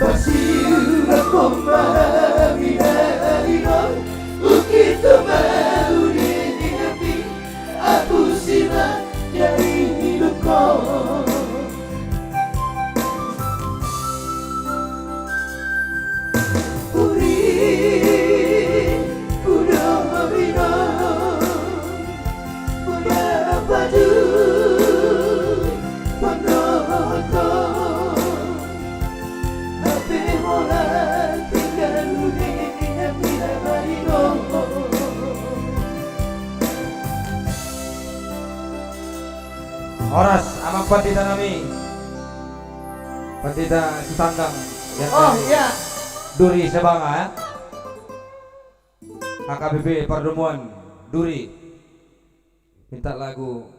Persimalolukong mahabidailang Ukit tumahunin hati Aku sila dari hidupku Horas amang Pandita nami Pandita Sitanggang yang iya Duri Sebanga AKBP Pardumuan Duri minta lagu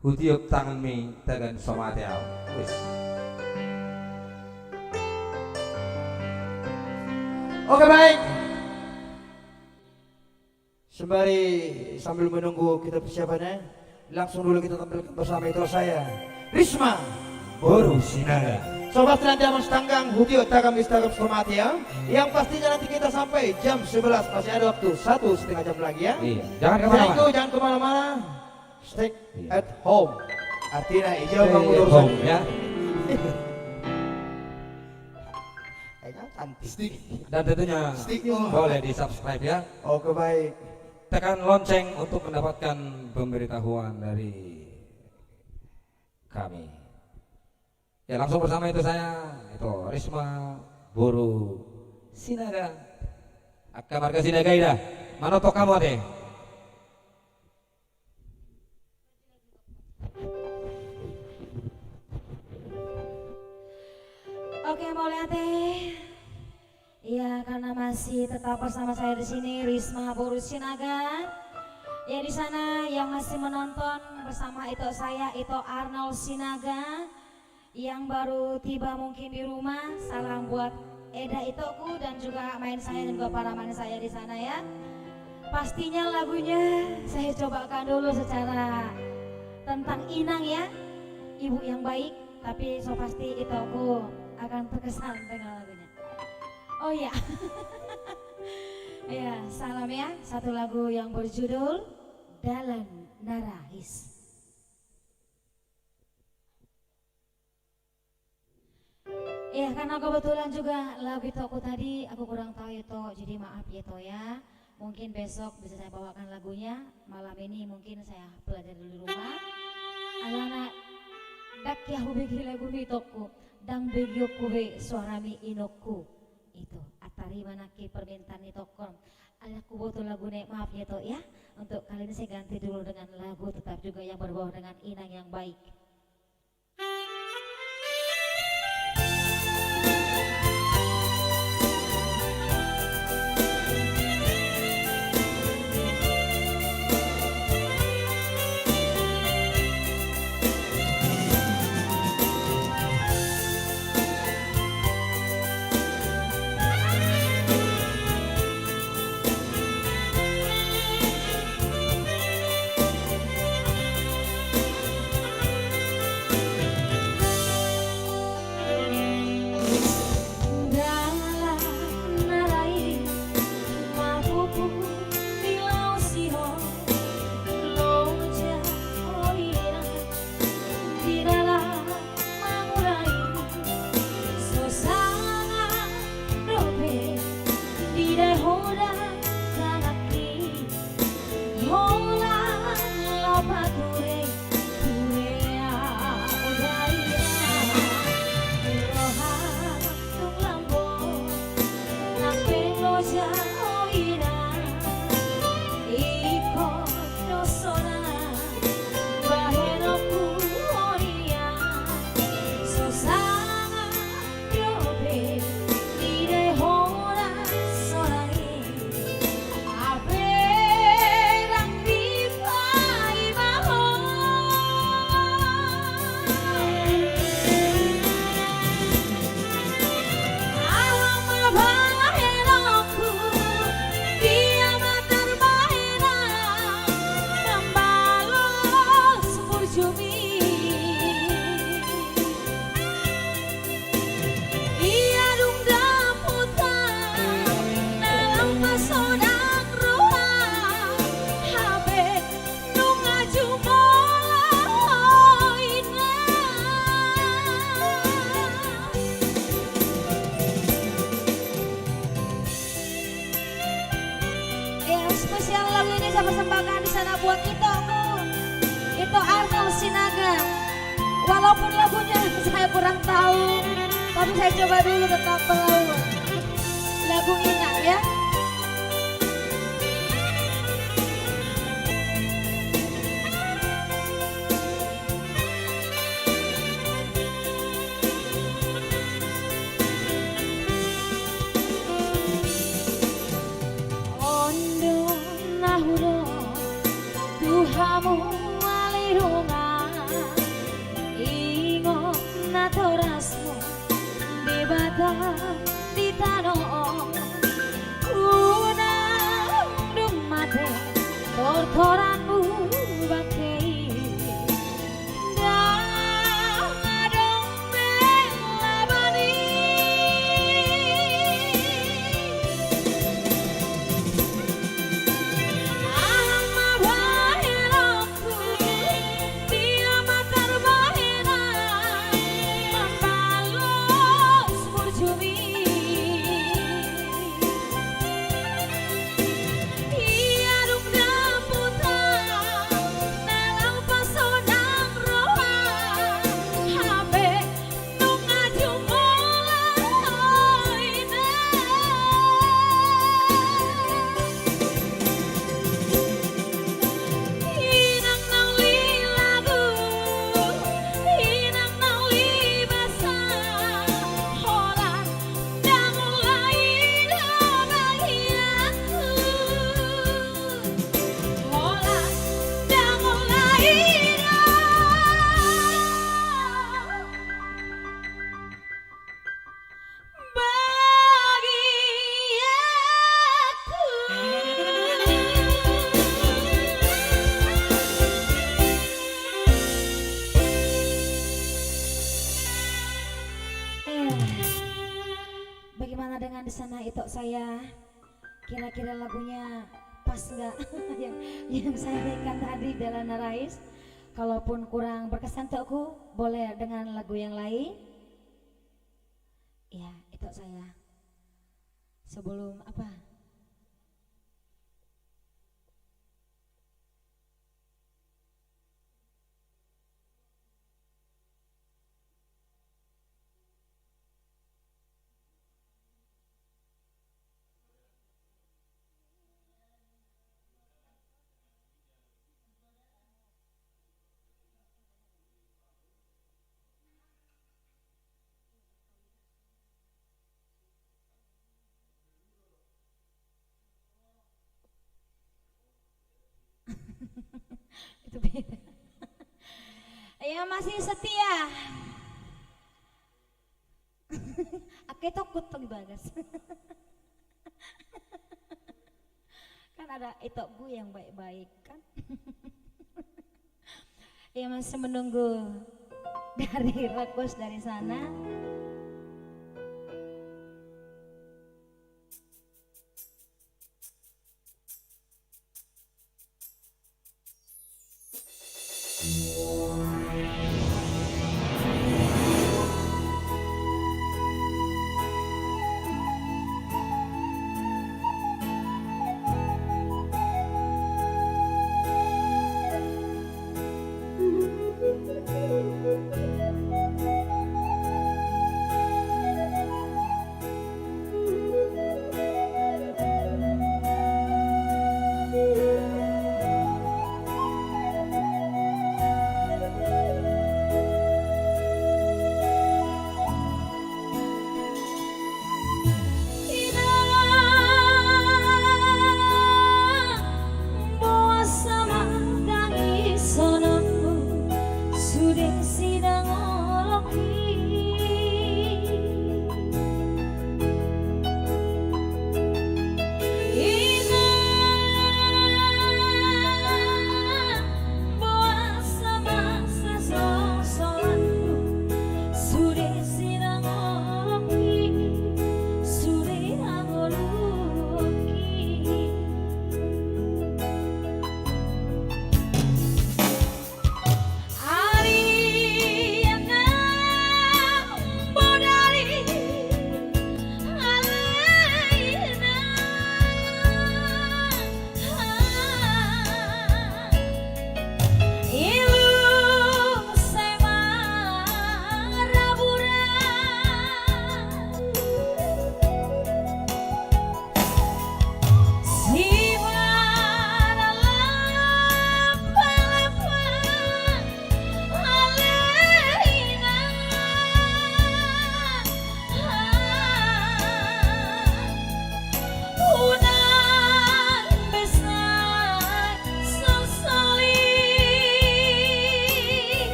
Hutiup Tangan Mi Tagan Somateau wis. Oke baik sembari sambil menunggu kita persiapannya langsung dulu kita tampilkan bersama itu saya Risma Boru Sinaga Sobat nanti aman setanggang Hutio Tagam Istagam Somati ya yang pastinya nanti kita sampai jam 11 masih ada waktu 1,5 jam lagi ya iya. Jangan Thank kemana-mana you, jangan kemana-mana stay Iya. at home artinya hijau Stay kamu at terus home, ya. cantik Dan tentunya boleh di subscribe ya. oke baik Tekan lonceng untuk mendapatkan pemberitahuan dari kami. Ya langsung bersama itu saya, itu Risma Boru Sinaga. Akka marga Sinaga ida. Manoto kamu deh. Oke, mau lihat teh. Iya, karena masih tetap bersama saya di sini Risma Boru Sinaga. Ya di sana yang masih menonton bersama itu saya itu Arnold Sinaga yang baru tiba mungkin di rumah. Salam buat Eda Itoku dan juga main saya dan juga para main saya di sana ya. Pastinya lagunya saya cobakan dulu secara tentang Inang ya, ibu yang baik. Tapi so pasti Itoku akan terkesan dengan lagunya. Oh ya, ya salam ya. Satu lagu yang berjudul Dalan Narais. Ya karena kebetulan juga lagu itu aku tadi aku kurang tahu itu, jadi maaf ya to ya. Mungkin besok bisa saya bawakan lagunya. Malam ini mungkin saya belajar di rumah. Alana dak ya hubigi lagu itoku, dang begyo kuhe suarami inoku. Itu atari manaki permintaan itu kon aku butuh lagu maaf ya toh ya. Untuk kali ini saya ganti dulu dengan lagu tetap juga yang berbau dengan Inang yang baik. walaupun lagunya saya kurang tahu, tapi saya coba dulu tetap tahu lagu Inang ya. Ondo nahuro Tuhamu alirungan ingot natorasmu di batang di tanong kunang dung mate tortoranmu bakei dang adong melabani ama bahiraku dia matar bahina membalos murjumi ia rukna putra nalang pasonang roha habe nung ajung olaina Inang nang li lagu, inang nang li basa, hola dang lain bagianku, hola dang lain Bagaimana dengan di sana itu saya? Kira-kira lagunya pas nggak yang saya berikan tadi Delana Rais? Kalaupun kurang berkesan untukku, boleh dengan lagu yang lain? Ya, itu saya. Sebelum apa? Itu beda. Ya masih setia. Aku takut tuh bagas. Kan ada itu gue yang baik-baik kan. Ya masih menunggu dari request dari sana.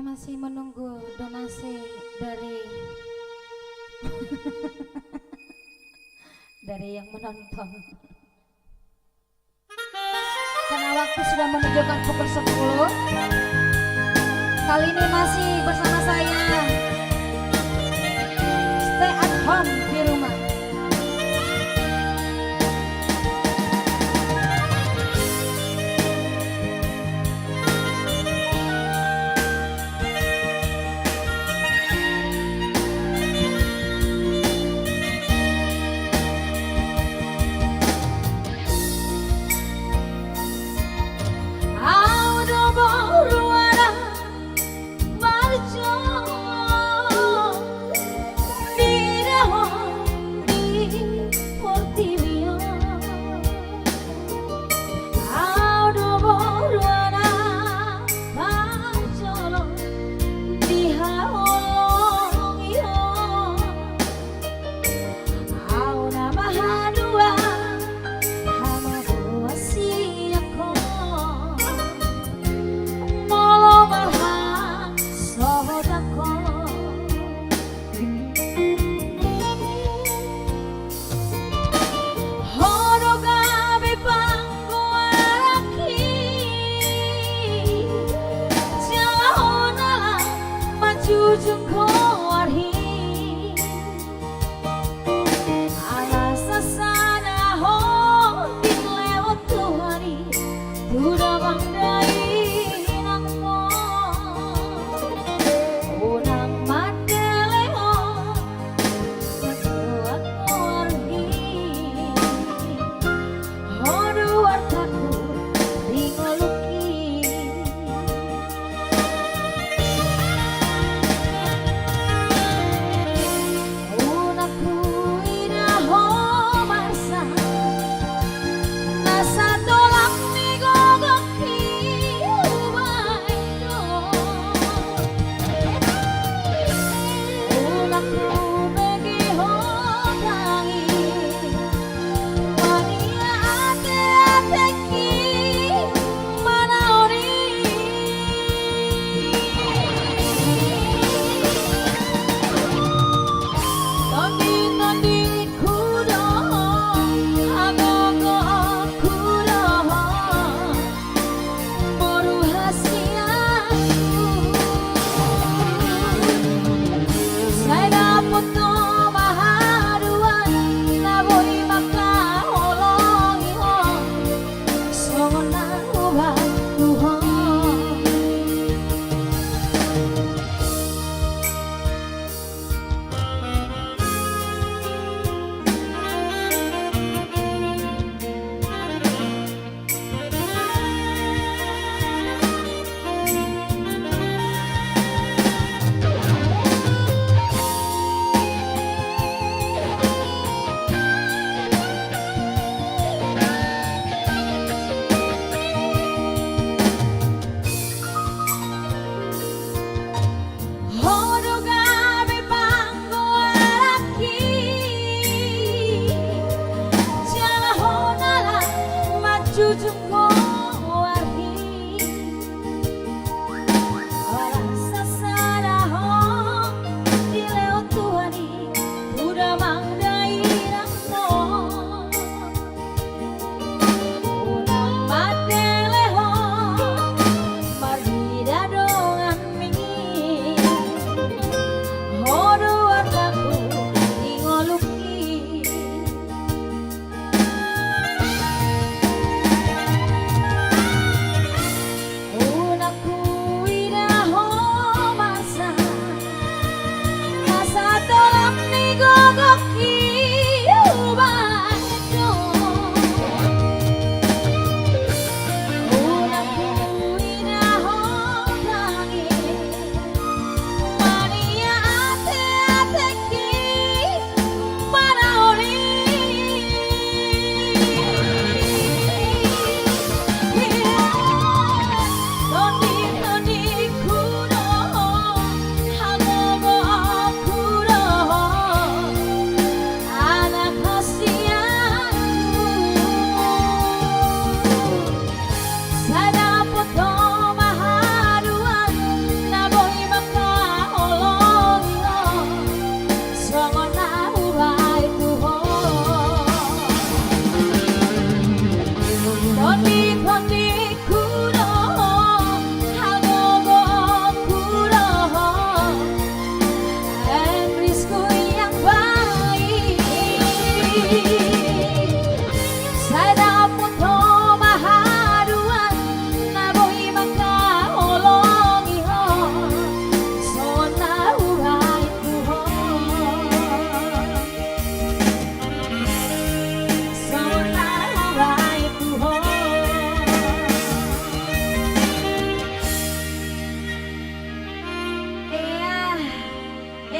masih menunggu donasi dari dari yang menonton. Karena waktu sudah menunjukkan pukul 10. Kali ini masih bersama saya. Stay at home di rumah.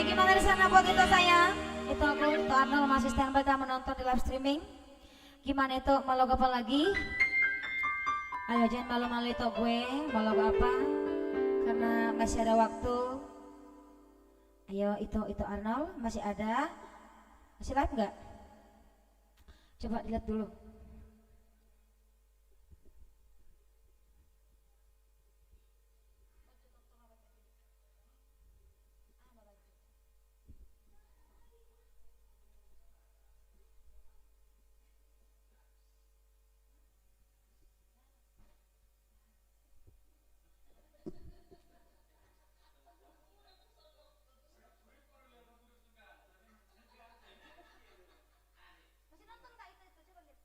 gimana di sana buat itu sayang? Itu aku, itu Arnold masih standby menonton di live streaming. Gimana itu, mau logo apa lagi? Ayo jangan malu-malu itu gue, mau logo apa? Karena masih ada waktu. Ayo itu Arnold masih ada. Masih live nggak? Coba dilihat dulu. Masih nonton nggak itu? Coba lihat.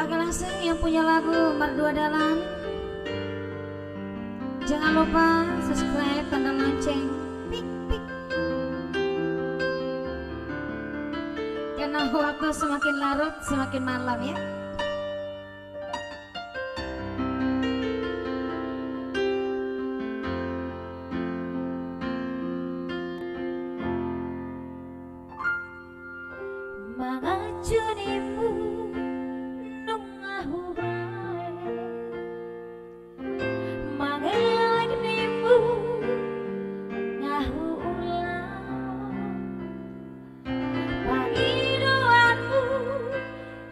Oke, langsung yang punya lagu Merdua Dalam, jangan lupa subscribe tanda lonceng, pik pik. Karena waktu semakin larut semakin malam ya. Mangajunimu nungahu bae, mangelek nimu ngahu ulang, pangidoanmu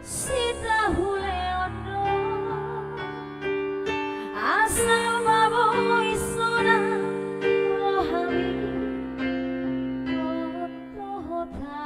sitahu leono, asal baboy sona rohami kotohota.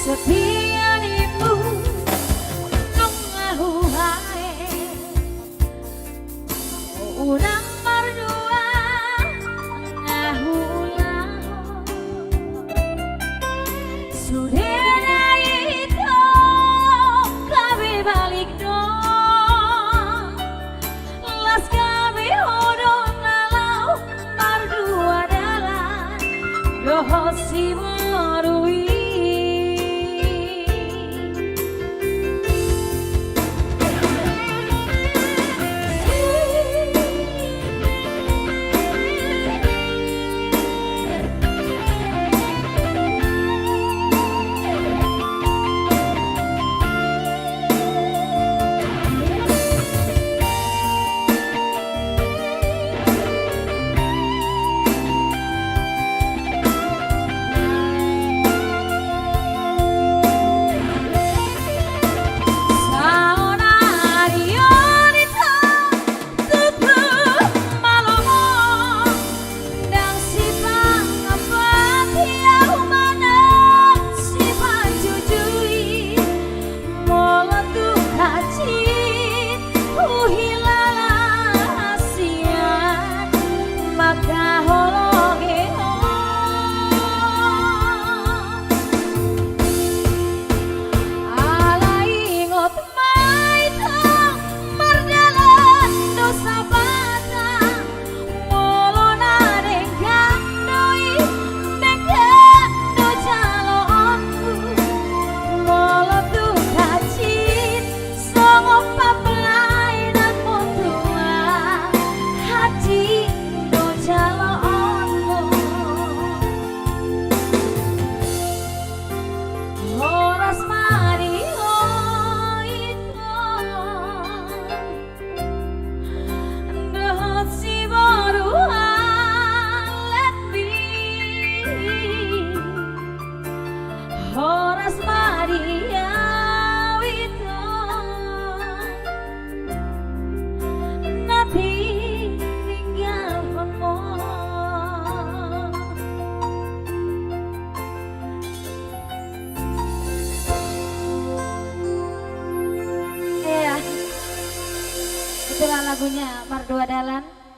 Setianimu nungahu hae, urang mardua ngahu ulaho, sudena itu kabe balik dong, las kabe hodong nalau mardua dalan doho si marui.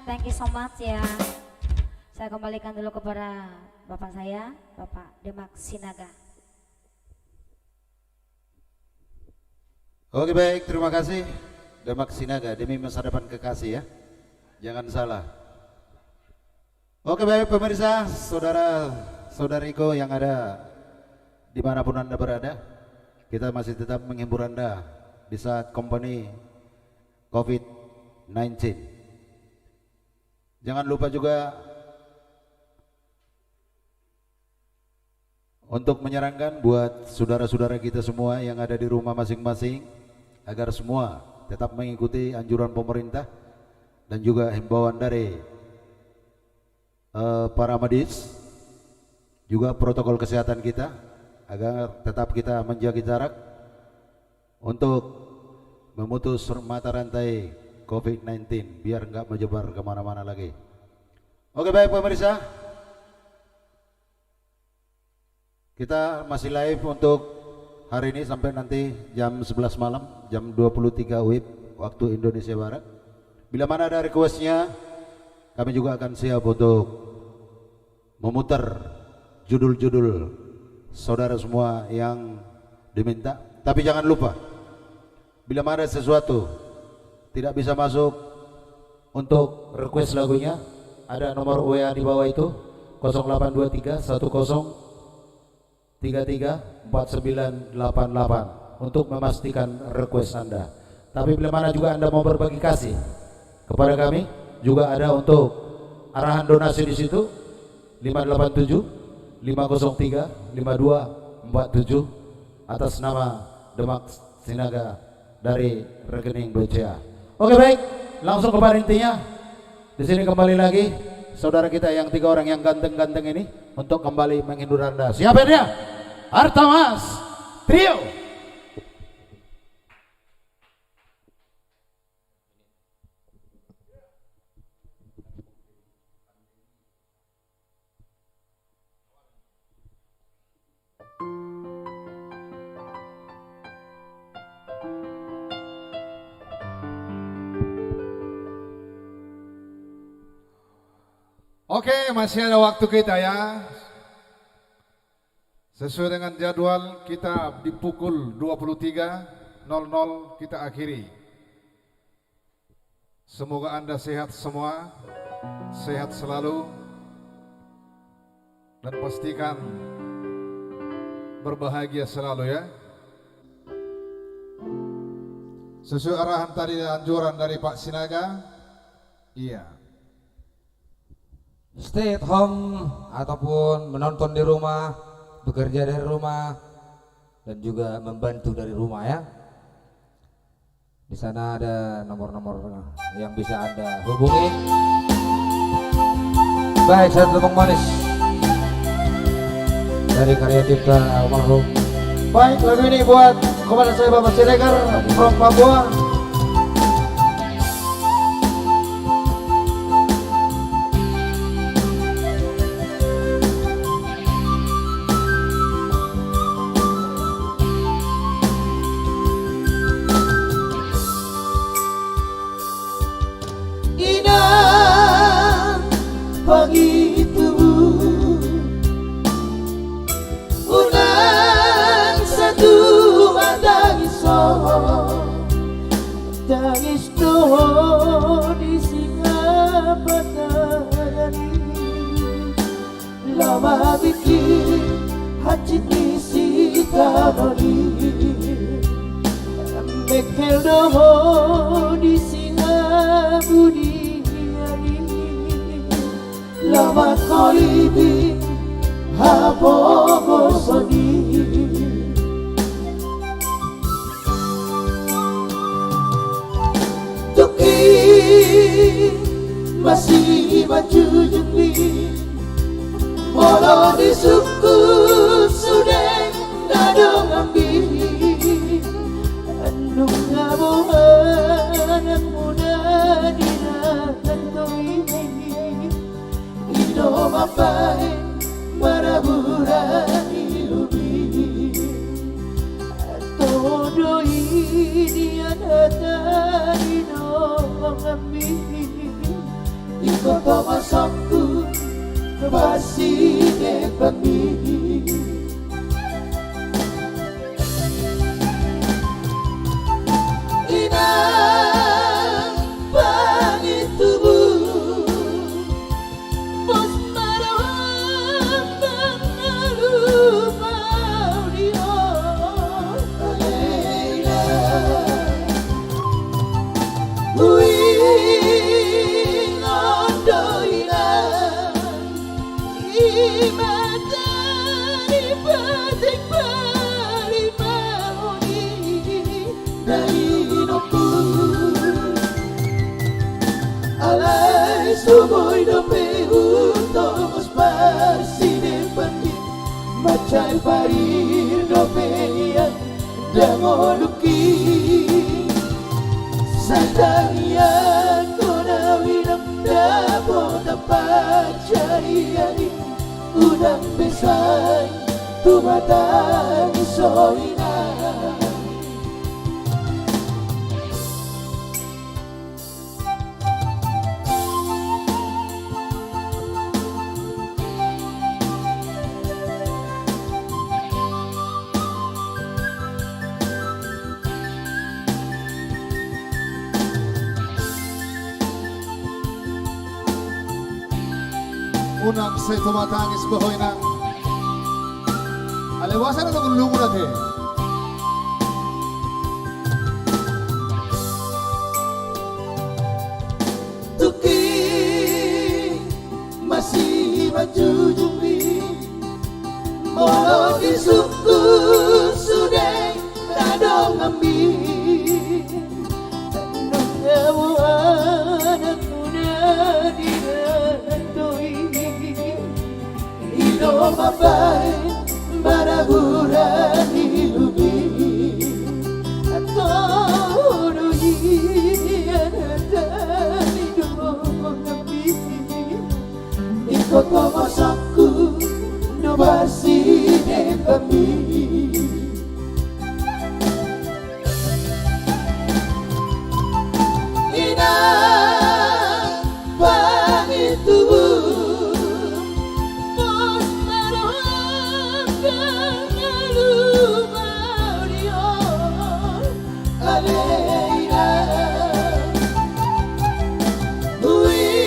thank you so much ya. Saya kembalikan dulu kepada Bapak saya, Bapak Demak Sinaga. Oke baik, terima kasih Demak Sinaga demi masa depan kekasih ya. Jangan salah. Oke baik pemirsa, saudara-saudariku yang ada dimanapun Anda berada, kita masih tetap menghibur Anda di saat company COVID-19. Jangan lupa juga untuk menyarankan buat saudara-saudara kita semua yang ada di rumah masing-masing agar semua tetap mengikuti anjuran pemerintah dan juga himbauan dari para medis, juga protokol kesehatan kita agar tetap kita menjaga jarak untuk memutus mata rantai COVID-19 biar nggak menyebar kemana-mana lagi. Oke baik pemirsa, kita masih live untuk hari ini sampai nanti jam 11 malam, jam 23 WIB waktu Indonesia Barat. Bila mana ada requestnya, kami juga akan siap untuk memutar judul-judul saudara semua yang diminta. Tapi jangan lupa, bila mana ada sesuatu tidak bisa masuk untuk request lagunya, ada nomor WA di bawah itu 0823 10 33 4988 untuk memastikan request Anda. Tapi bila mana juga Anda mau berbagi kasih kepada kami, juga ada untuk arahan donasi di situ 587 503 5247 atas nama Demak Sinaga dari rekening BCA. Oke baik, langsung kepada intinya. Di sini kembali lagi saudara kita yang 3 orang yang ganteng-ganteng ini untuk kembali menghibur Anda. Siapa dia? Artamas Trio. Oke, masih ada waktu kita ya. Sesuai dengan jadwal kita di pukul 23.00 kita akhiri. Semoga Anda sehat semua, sehat selalu, dan pastikan berbahagia selalu ya. Sesuai arahan tadi dan anjuran dari Pak Sinaga, iya. Stay at home ataupun menonton di rumah, bekerja dari rumah, dan juga membantu dari rumah ya. Di sana ada nomor-nomor yang bisa Anda hubungi. Baik, saya tepung manis dari karya cipta almarhum. Baik, lagu ini buat komandan saya Bapak Siregar from Papua. Indah pagi itu bulan satu tangis tangis doh di singa patani lama bikin hati isi kamari mekel doh di singa budi lama kolibi hapo soni tuki masih majujumi molo di suku sudah nadong ambil andung ngabuhan anak muda di nakantoi Ido mapai maraburani lubi todo ini ada ido mengambil ikaw tumasakto Basine kami Inang pangit tubuh Mas marawang pengalupaw dia Alena Uwing ondoinan Imatani patik palimahoni Dainoku Alay sumoy dope Untong parsine pandi Macay parir dope Yang dangoluki Sadarian ko na winang Dapo dapat cari-ari Udang besar Tumatang soinan Unang sa tumatangis bahoy na aliwasan na itong lungo natin. Tuki masih majujumi Molo disuku sudah Tadong ambil Tanong ngawan Aku na dirantoi Ino mabay Baraburan hilubi Atau nuhian Dari dong api Iko tomosaku Nubasi de kami Inang pangit tubuh Mas marawang pengalupaw dia Alena Uwing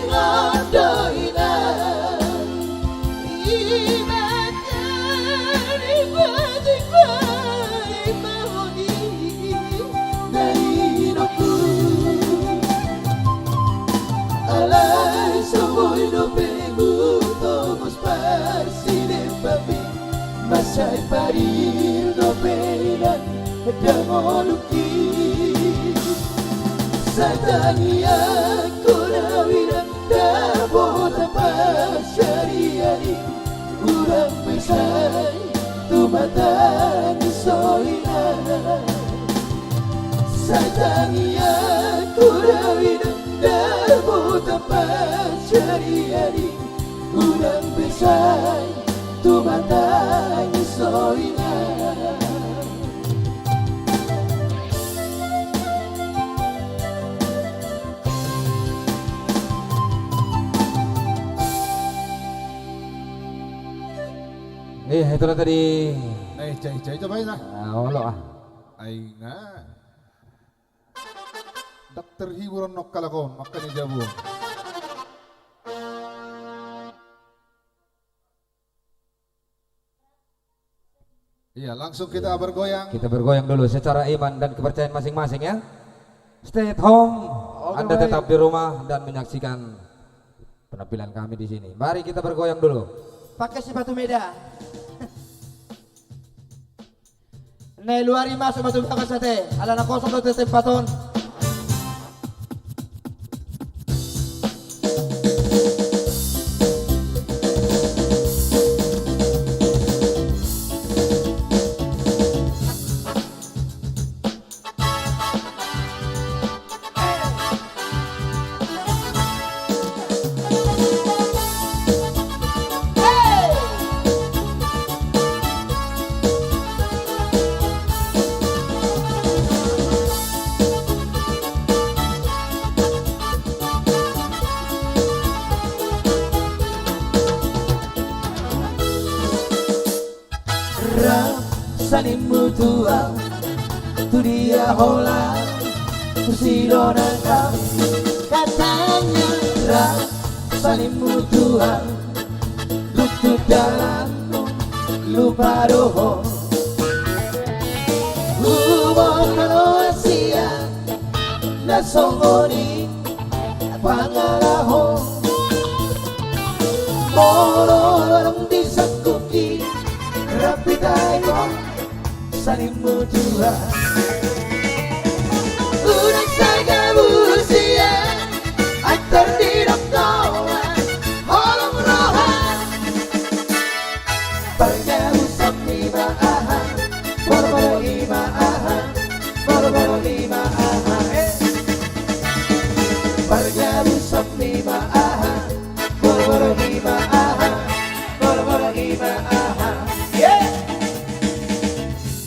ondoinan Imatani patik palimahoni Dainoku Alay sumoy dope Utong parsine pami Masay parir dope Ilan dangoluki Satanian ko na wirang Dabo tapat syariari Urang besay Tumatang soinan Satanian ko na wirang Dabo tapat syariari Urang besay Tumatang soinan Itulah tadi. Cai coba ya. Wala Ay nga. Dokter hiburan nok kalakon makanya jabu. Iya, langsung kita bergoyang. Kita bergoyang dulu secara iman dan kepercayaan masing-masing ya. Stay at home. Anda tetap di rumah dan menyaksikan penampilan kami di sini. Mari kita bergoyang dulu. Pakai sepatu meda. Nay luari masuk batu baka sate. Ala na kosong do tempaton. mutua, tu dia hola, tu si donangka. Katanya saling mutua, lutut dalammu lupa roho. Hubungan Asia na songoni pangalaho. Moro orang disakuti rapi tayo saling mutua. Udah saja busia atar di doktoran holong rohan. Perjauh sampai maahan, boro-boro imaahan, boro-boro imaahan. Perjauh sampai maahan, boro-boro imaahan, boro-boro imaahan. Yeah.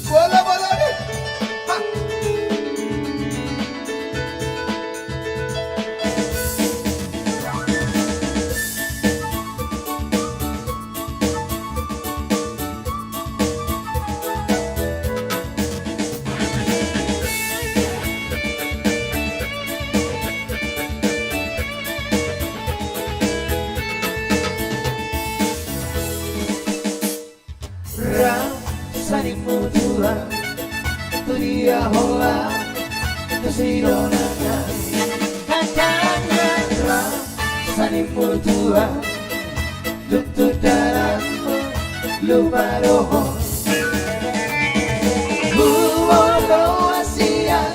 Bola-bola nih. Ha. Saling mutua, tu dia hola, tu si donangka. Katanya saling mutua, lutut dalammu lupa roho. Bumono Asia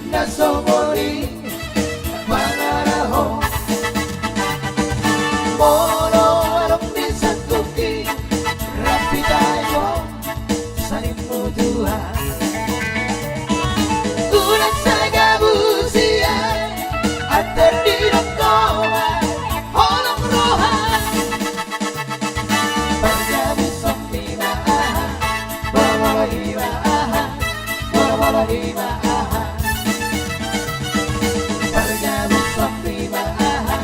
na somori pangaraho. Moro arong disakuti rapi tayo saling mutua. Udah saja busia atar di doktoran holong rohan. Perjalanan sampai maahan, boro-boro imaahan, boro-boro imaahan. Perjalanan sampai maahan,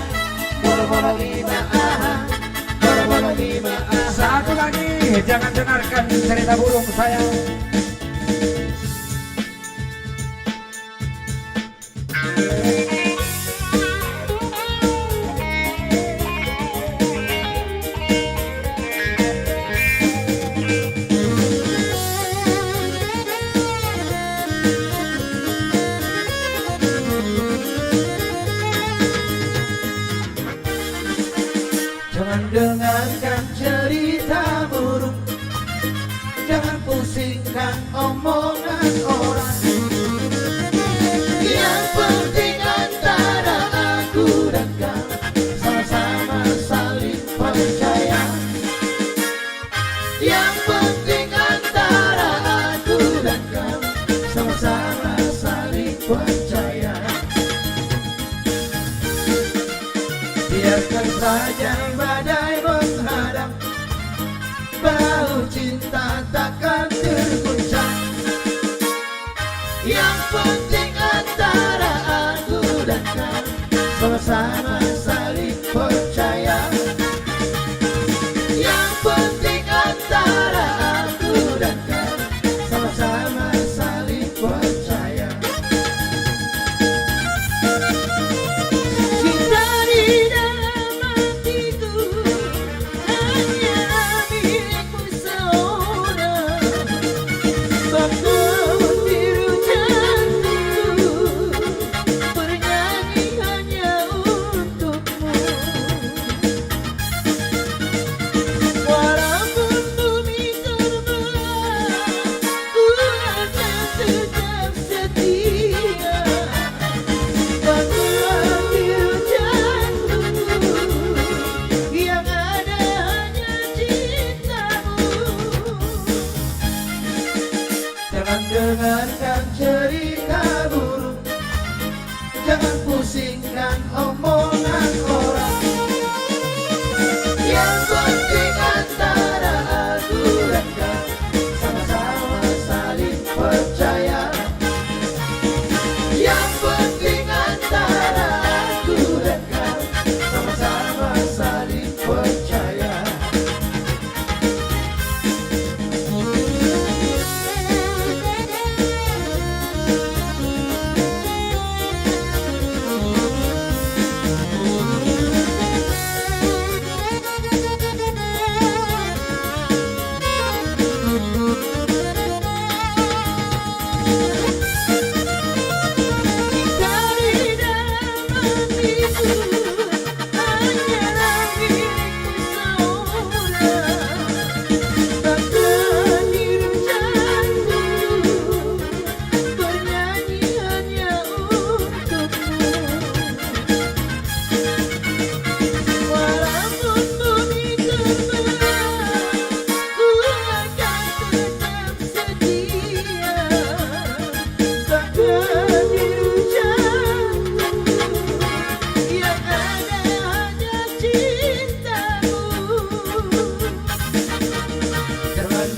boro-boro imaahan, boro-boro imaahan. Satu lagi, jangan dengarkan cerita burung saya. Jangan dengarkan cerita burung, jangan pusingkan omongan orang. Yang penting antara aku dan kau sama-sama saling percaya. Yang penting antara aku dan kau sama-sama saling percaya. Biarkan saja badai menghadang, perahu cinta takkan terguncang. Yang penting antara aku dan kau sama-sama saling percaya. Yang penting antara aku dan kau sama-sama saling percaya. Cinta di dalam hatiku hanya milikmu seorang. Bangun biru jantungku bernyanyi hanya untukmu. Walaupun bumi terbelah, ku akan tetap setia. Bangunlah biru jantungku, yang ada hanya cintamu. Jangan dengarkan cerita burung, jangan pusingkan omongan orang. Yang penting antara aku dan kau sama-sama saling percaya. Yang penting antara aku dan kau sama-sama saling percaya.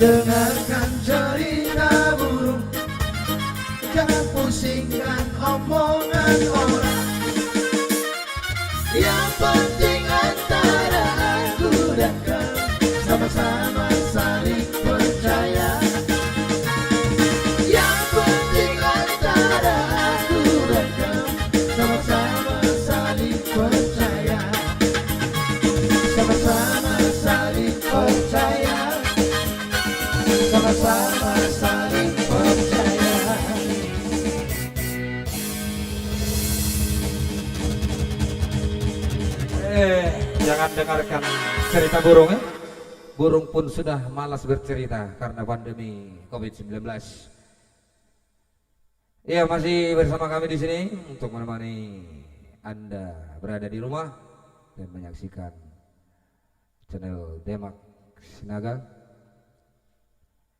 Dengarkan cerita burung, jangan pusingkan omongan orang. Yang penting antara aku dan kau sama-sama saling percaya. Yang penting antara aku dan kau sama-sama saling percaya. Sama-sama saling percaya. Sama-sama saling percaya. Jangan dengarkan cerita burung ya. Burung pun sudah malas bercerita karena pandemi COVID-19. Ya, masih bersama kami di sini untuk menemani Anda berada di rumah dan menyaksikan channel Demak Sinaga.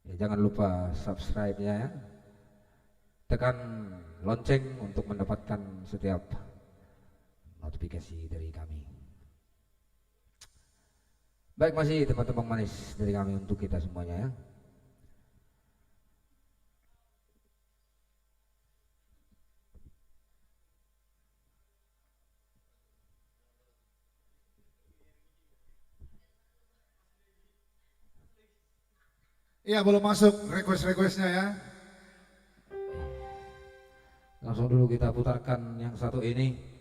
Ya, jangan lupa subscribe-nya ya. Tekan lonceng untuk mendapatkan setiap notifikasi dari kami. Baik, masih tebak-tebak manis dari kami untuk kita semuanya ya. Iya, belum masuk request-requestnya ya. Langsung dulu kita putarkan yang satu ini.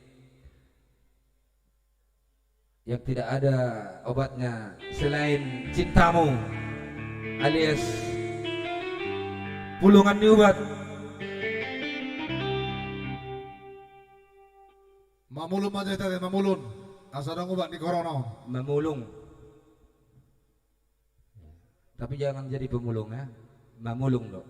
Yang tidak ada obatnya selain cintamu, alias pulungan diubat. Mamulun aja tadi, mamulun. Asa dong obat di corona. Memulung. Tapi jangan jadi pemulung ya. Memulung dong.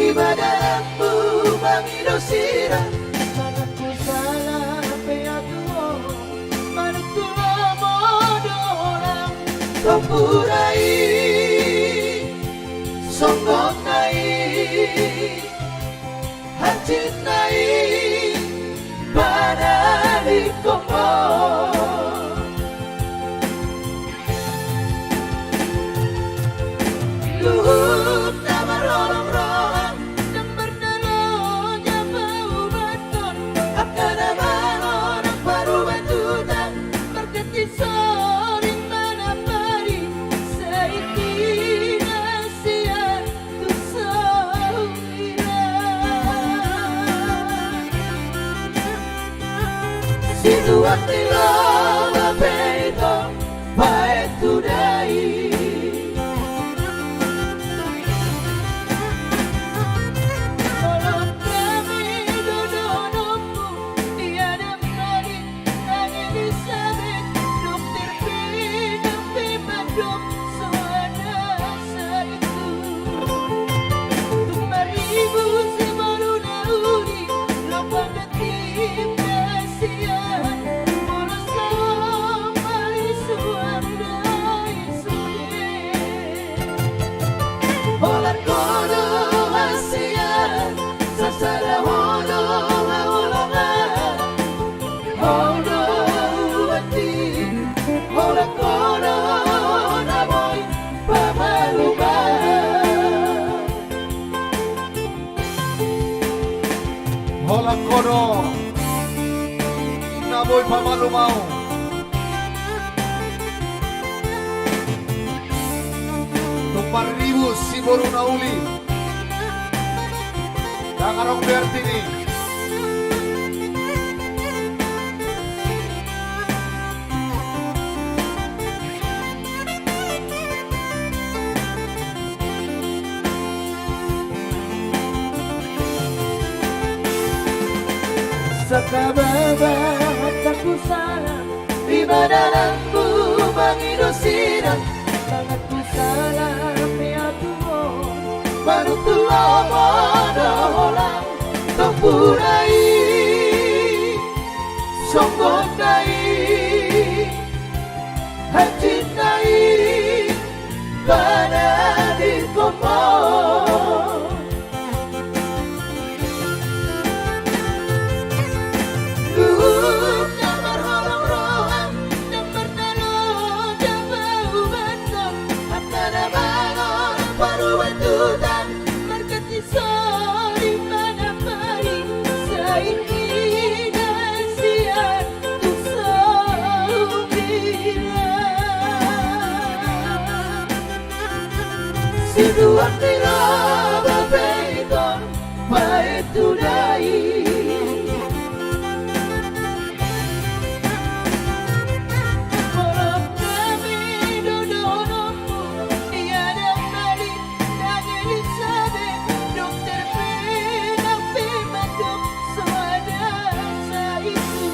Ibadahmu mangidosira Manatku salah peatuo Manatku modorang Tompurai Songonai Hancinai Badari Kongo Luhut nama rolong-rolong Nember dalonya bau baton Akana balorang baru batutan Berketi soring mana pari Seiti nasihat tu saumira Situasi loba peito Baik tudai Naboy Pamalumao. Tumpar ribu si Boru Nauli. Dangarong Bertini. Sakababat aku salah di badanku mangidosina sangat ku salah piatuo manutua madaholang tempurai songgondai hacinai pada di komor Siduan tira babaiton baik tudai Malam kami dodonomu tiada balik dan Elizabeth dokter penapi mandok suada itu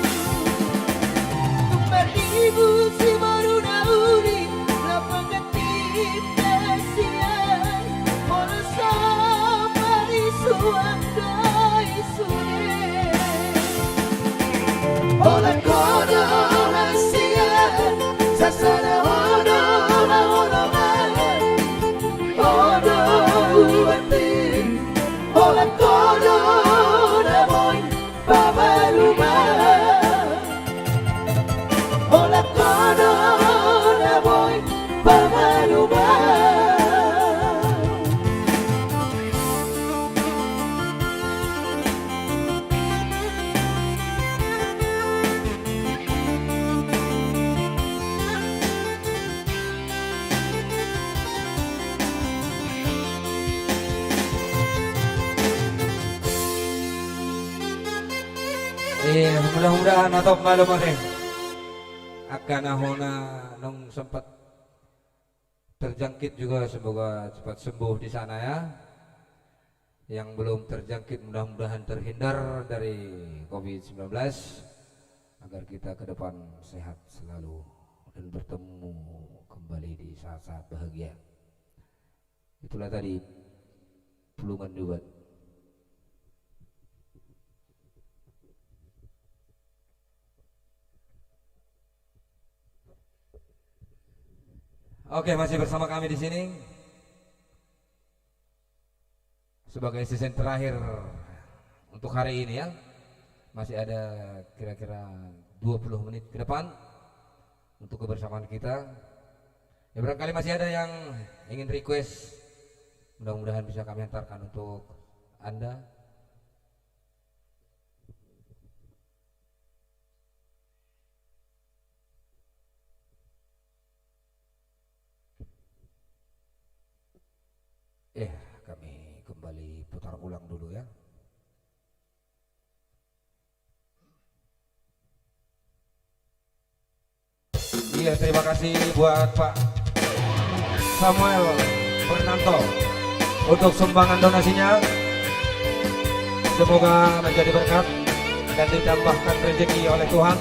Tumpar ibu si baru nauri lapangan kita siang Ola samari suandai sune Ola kodo hasian sasana odo la odo malam Odo uati Ola kodo na boy babaluma Ola kodo na boy babaluma Mudah-mudahan atau malam rin akan ahona nung sempat terjangkit juga semoga cepat sembuh di sana ya. Yang belum terjangkit mudah-mudahan terhindar dari COVID-19 agar kita ke depan sehat selalu dan bertemu kembali di saat-saat bahagia. Itulah tadi Pulungan Duet. Oke, masih bersama kami di sini sebagai season terakhir untuk hari ini ya. Masih ada kira-kira 20 menit ke depan untuk kebersamaan kita. Ya barangkali masih ada yang ingin request, mudah-mudahan bisa kami antarkan untuk Anda. Kami kembali putar ulang dulu ya. Iya, terima kasih buat Pak Samuel Fernando untuk sumbangan donasinya. Semoga menjadi berkat dan ditambahkan rezeki oleh Tuhan.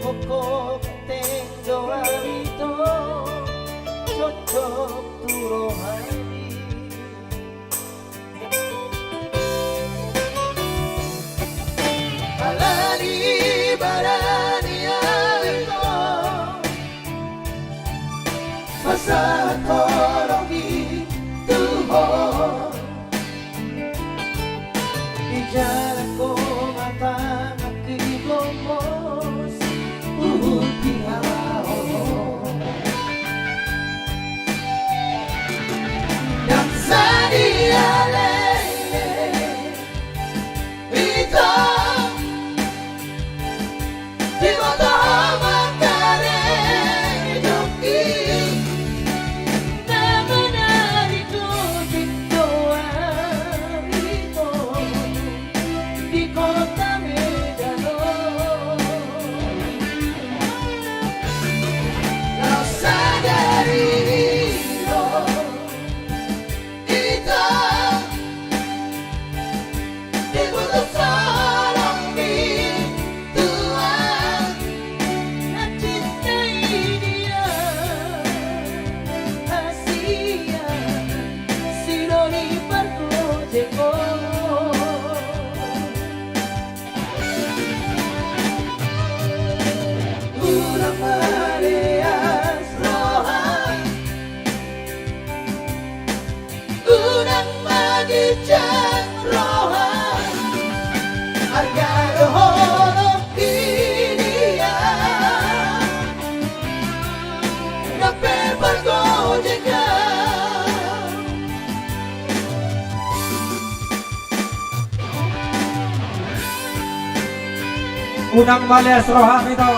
Pokok tolongi Tuhan di jalan ko matang kilomos uhuti hao dan sadia lele ito di mata makare joki na menari ko dito ito di kota Medano kau sadari ito diputus tolong di Tuhan nak cintai dia Asia Sinoni Parkojeko Ulang Marias Rohan Unang Magijan Rohan Harga dohonok dia Nape Parkojeka Unang Malias Rohan itu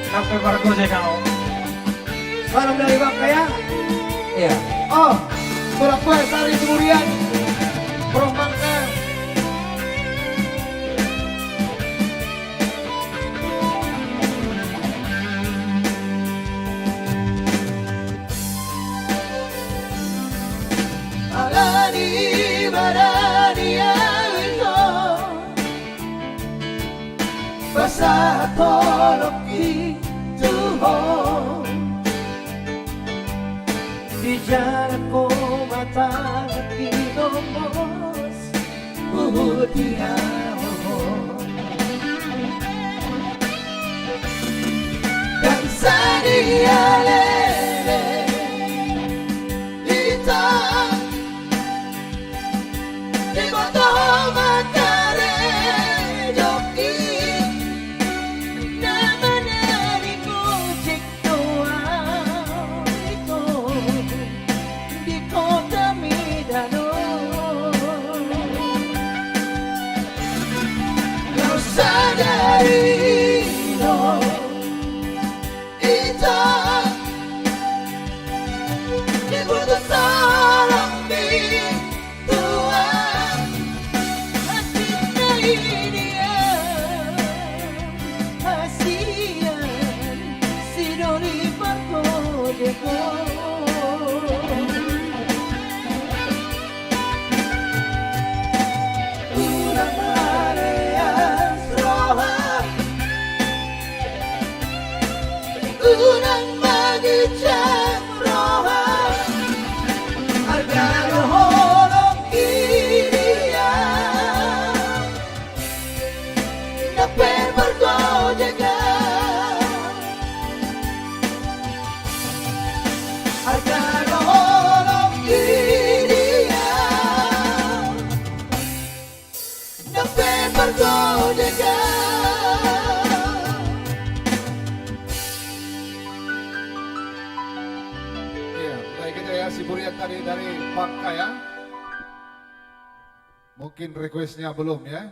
sampai Bargoje kau. Salam dari Bang Kaya. Iya. Oh, berapa Sari Semurian Bro Bangka. Alani Barani Awito Basa toloki Tuhan di jalan ko mata kilomos uhuti hao dan sadia lele hitam di mata makare joki na menari ko cekto ito di kota Medano kau sadari ito diputus tolong di Tuhan nak cintai dia Asia Sinoni Parkojeko Ulang Marias Rohan Unang Magijan Rohan Harga dohonok dia Nape Parkojeka Harga dohonok dia Nape Parkojeka Iya, baik kita ya si Burian tadi dari Bangka ya. Mungkin requestnya belum ya.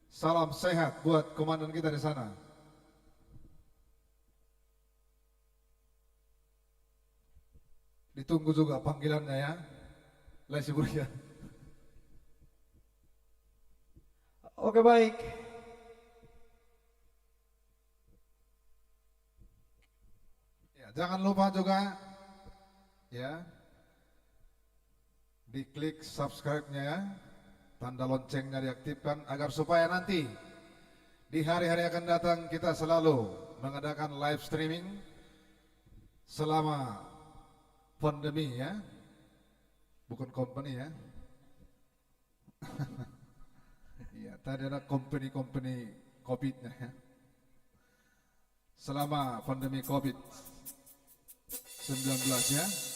Salam sehat buat komandan kita di sana. Ditunggu juga panggilannya ya. Lesi Burian. Oke baik. Ya, jangan lupa juga ya diklik subscribe-nya ya, tanda loncengnya diaktifkan agar supaya nanti di hari-hari akan datang kita selalu mengadakan live streaming selama pandemi ya, bukan company ya. Ya, tadi ada company COVID-nya ya. Selama pandemi COVID 19 ya.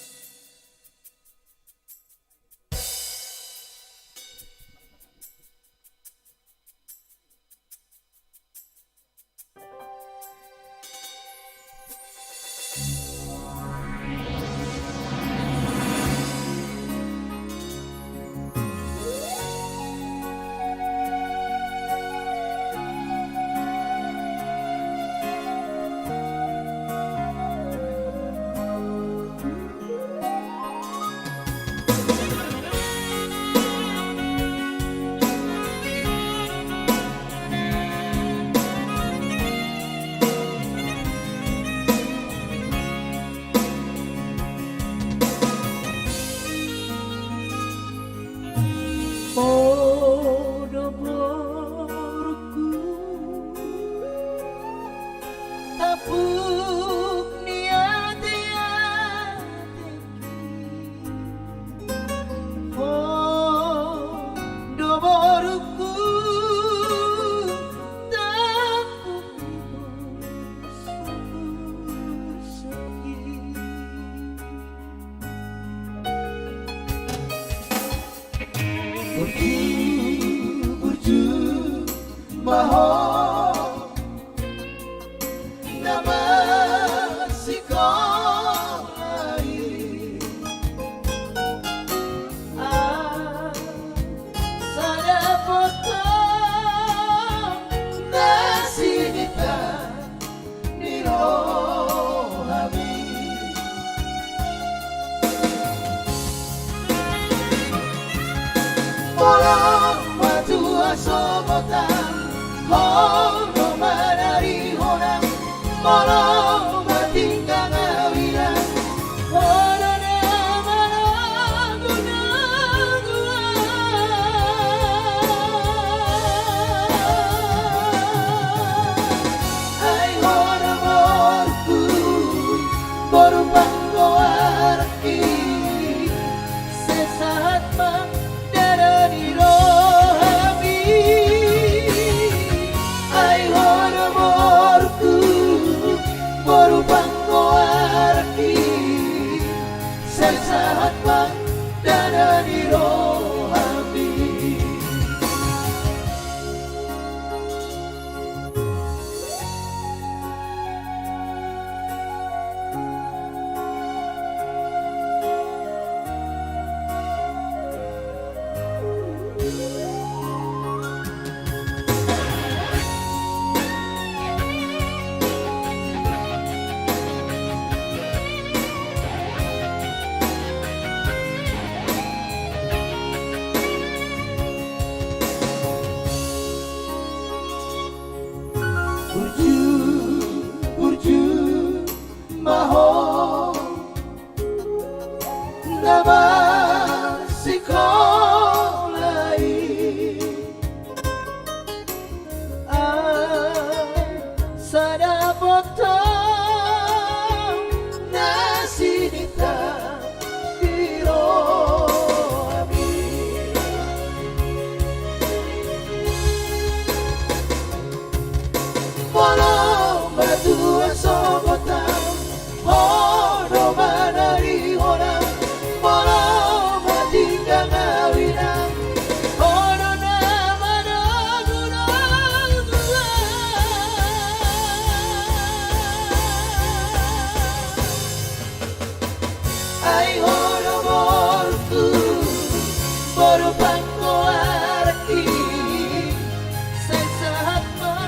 Saya sehat dan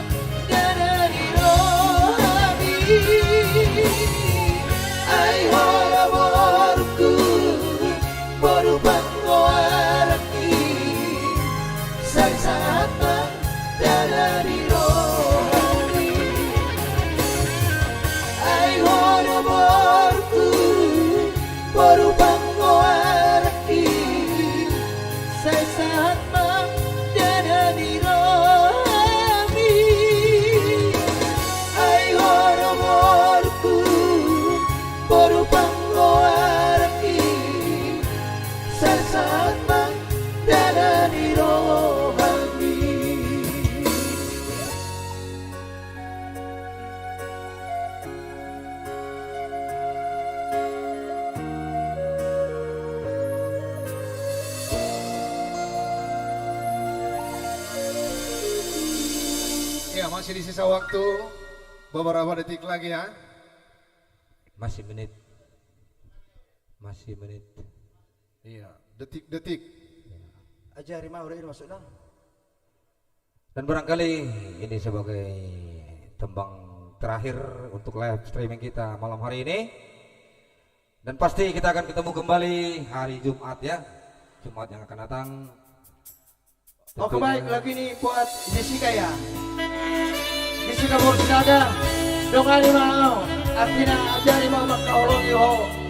dari rohani. masih di sisa waktu beberapa detik lagi ya. Masih menit. Iya, detik-detik. Ajari mau udah masuk dah. Dan barangkali ini sebagai tembang terakhir untuk live streaming kita malam hari ini. Dan pasti kita akan ketemu kembali hari Jumat ya. Jumat yang akan datang. Oke baik, lagu ini buat Jessica ya. Jessica Borsinaga, dongani mau, artinya ajari mau maka orang yoho.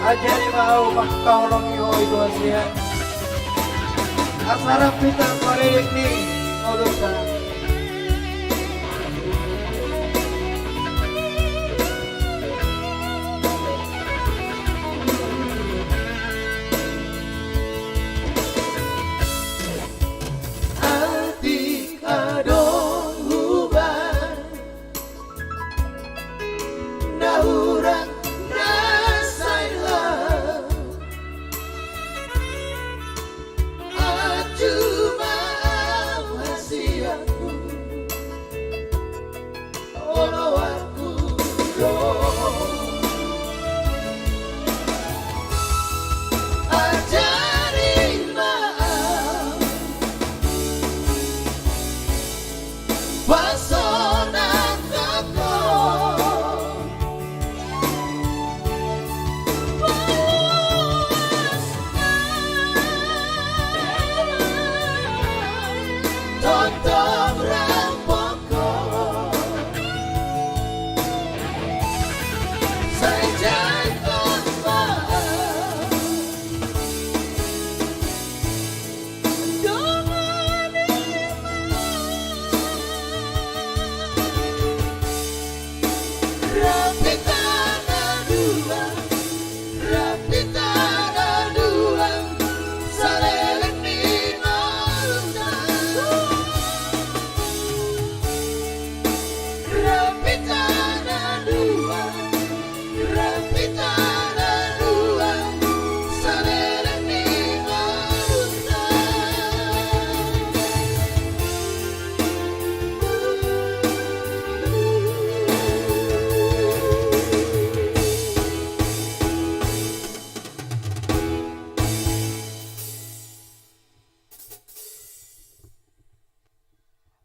Ajari mau maka orang yoho itu aslinya. Asara kita kore ini ngolukan.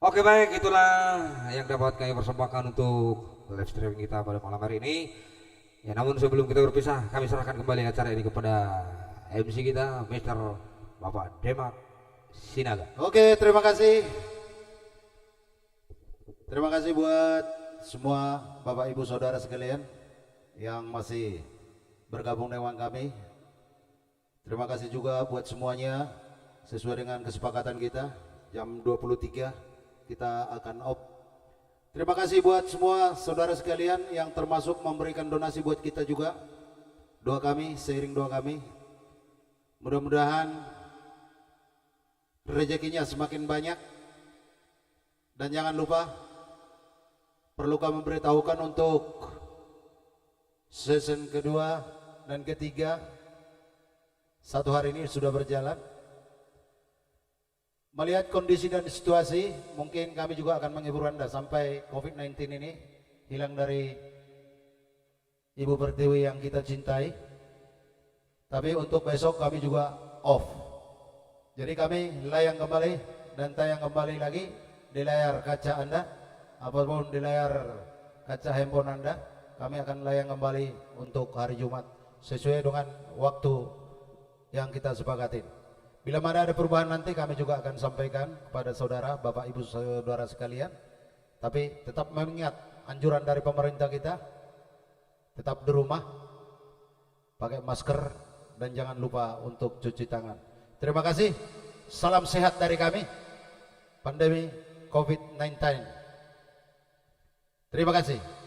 Oke baik, itulah yang dapat kami persembahkan untuk live streaming kita pada malam hari ini. Ya namun sebelum kita berpisah, kami serahkan kembali acara ini kepada MC kita, Mr. Bapak Demak Sinaga. Oke, terima kasih. Terima kasih buat semua Bapak Ibu Saudara sekalian yang masih bergabung dengan kami. Terima kasih juga buat semuanya, sesuai dengan kesepakatan kita jam 23 kita akan off. Terima kasih buat semua saudara sekalian yang termasuk memberikan donasi buat kita juga. Doa kami, seiring doa kami, mudah-mudahan rezekinya semakin banyak. Dan jangan lupa, perlu kami memberitahukan untuk season kedua dan ketiga 1 hari ini sudah berjalan. Melihat kondisi dan situasi, mungkin kami juga akan menghibur Anda sampai COVID-19 ini hilang dari Ibu Pertiwi yang kita cintai. Tapi untuk besok kami juga off. Jadi kami layang kembali dan tayang kembali lagi di layar kaca Anda, apapun di layar kaca handphone Anda. Kami akan layang kembali untuk hari Jumat sesuai dengan waktu yang kita sepakatin. Bila mana ada perubahan nanti kami juga akan sampaikan kepada saudara, Bapak Ibu Saudara sekalian. Tapi tetap mengingat anjuran dari pemerintah kita, tetap di rumah, pakai masker dan jangan lupa untuk cuci tangan. Terima kasih, salam sehat dari kami, pandemi COVID-19. Terima kasih.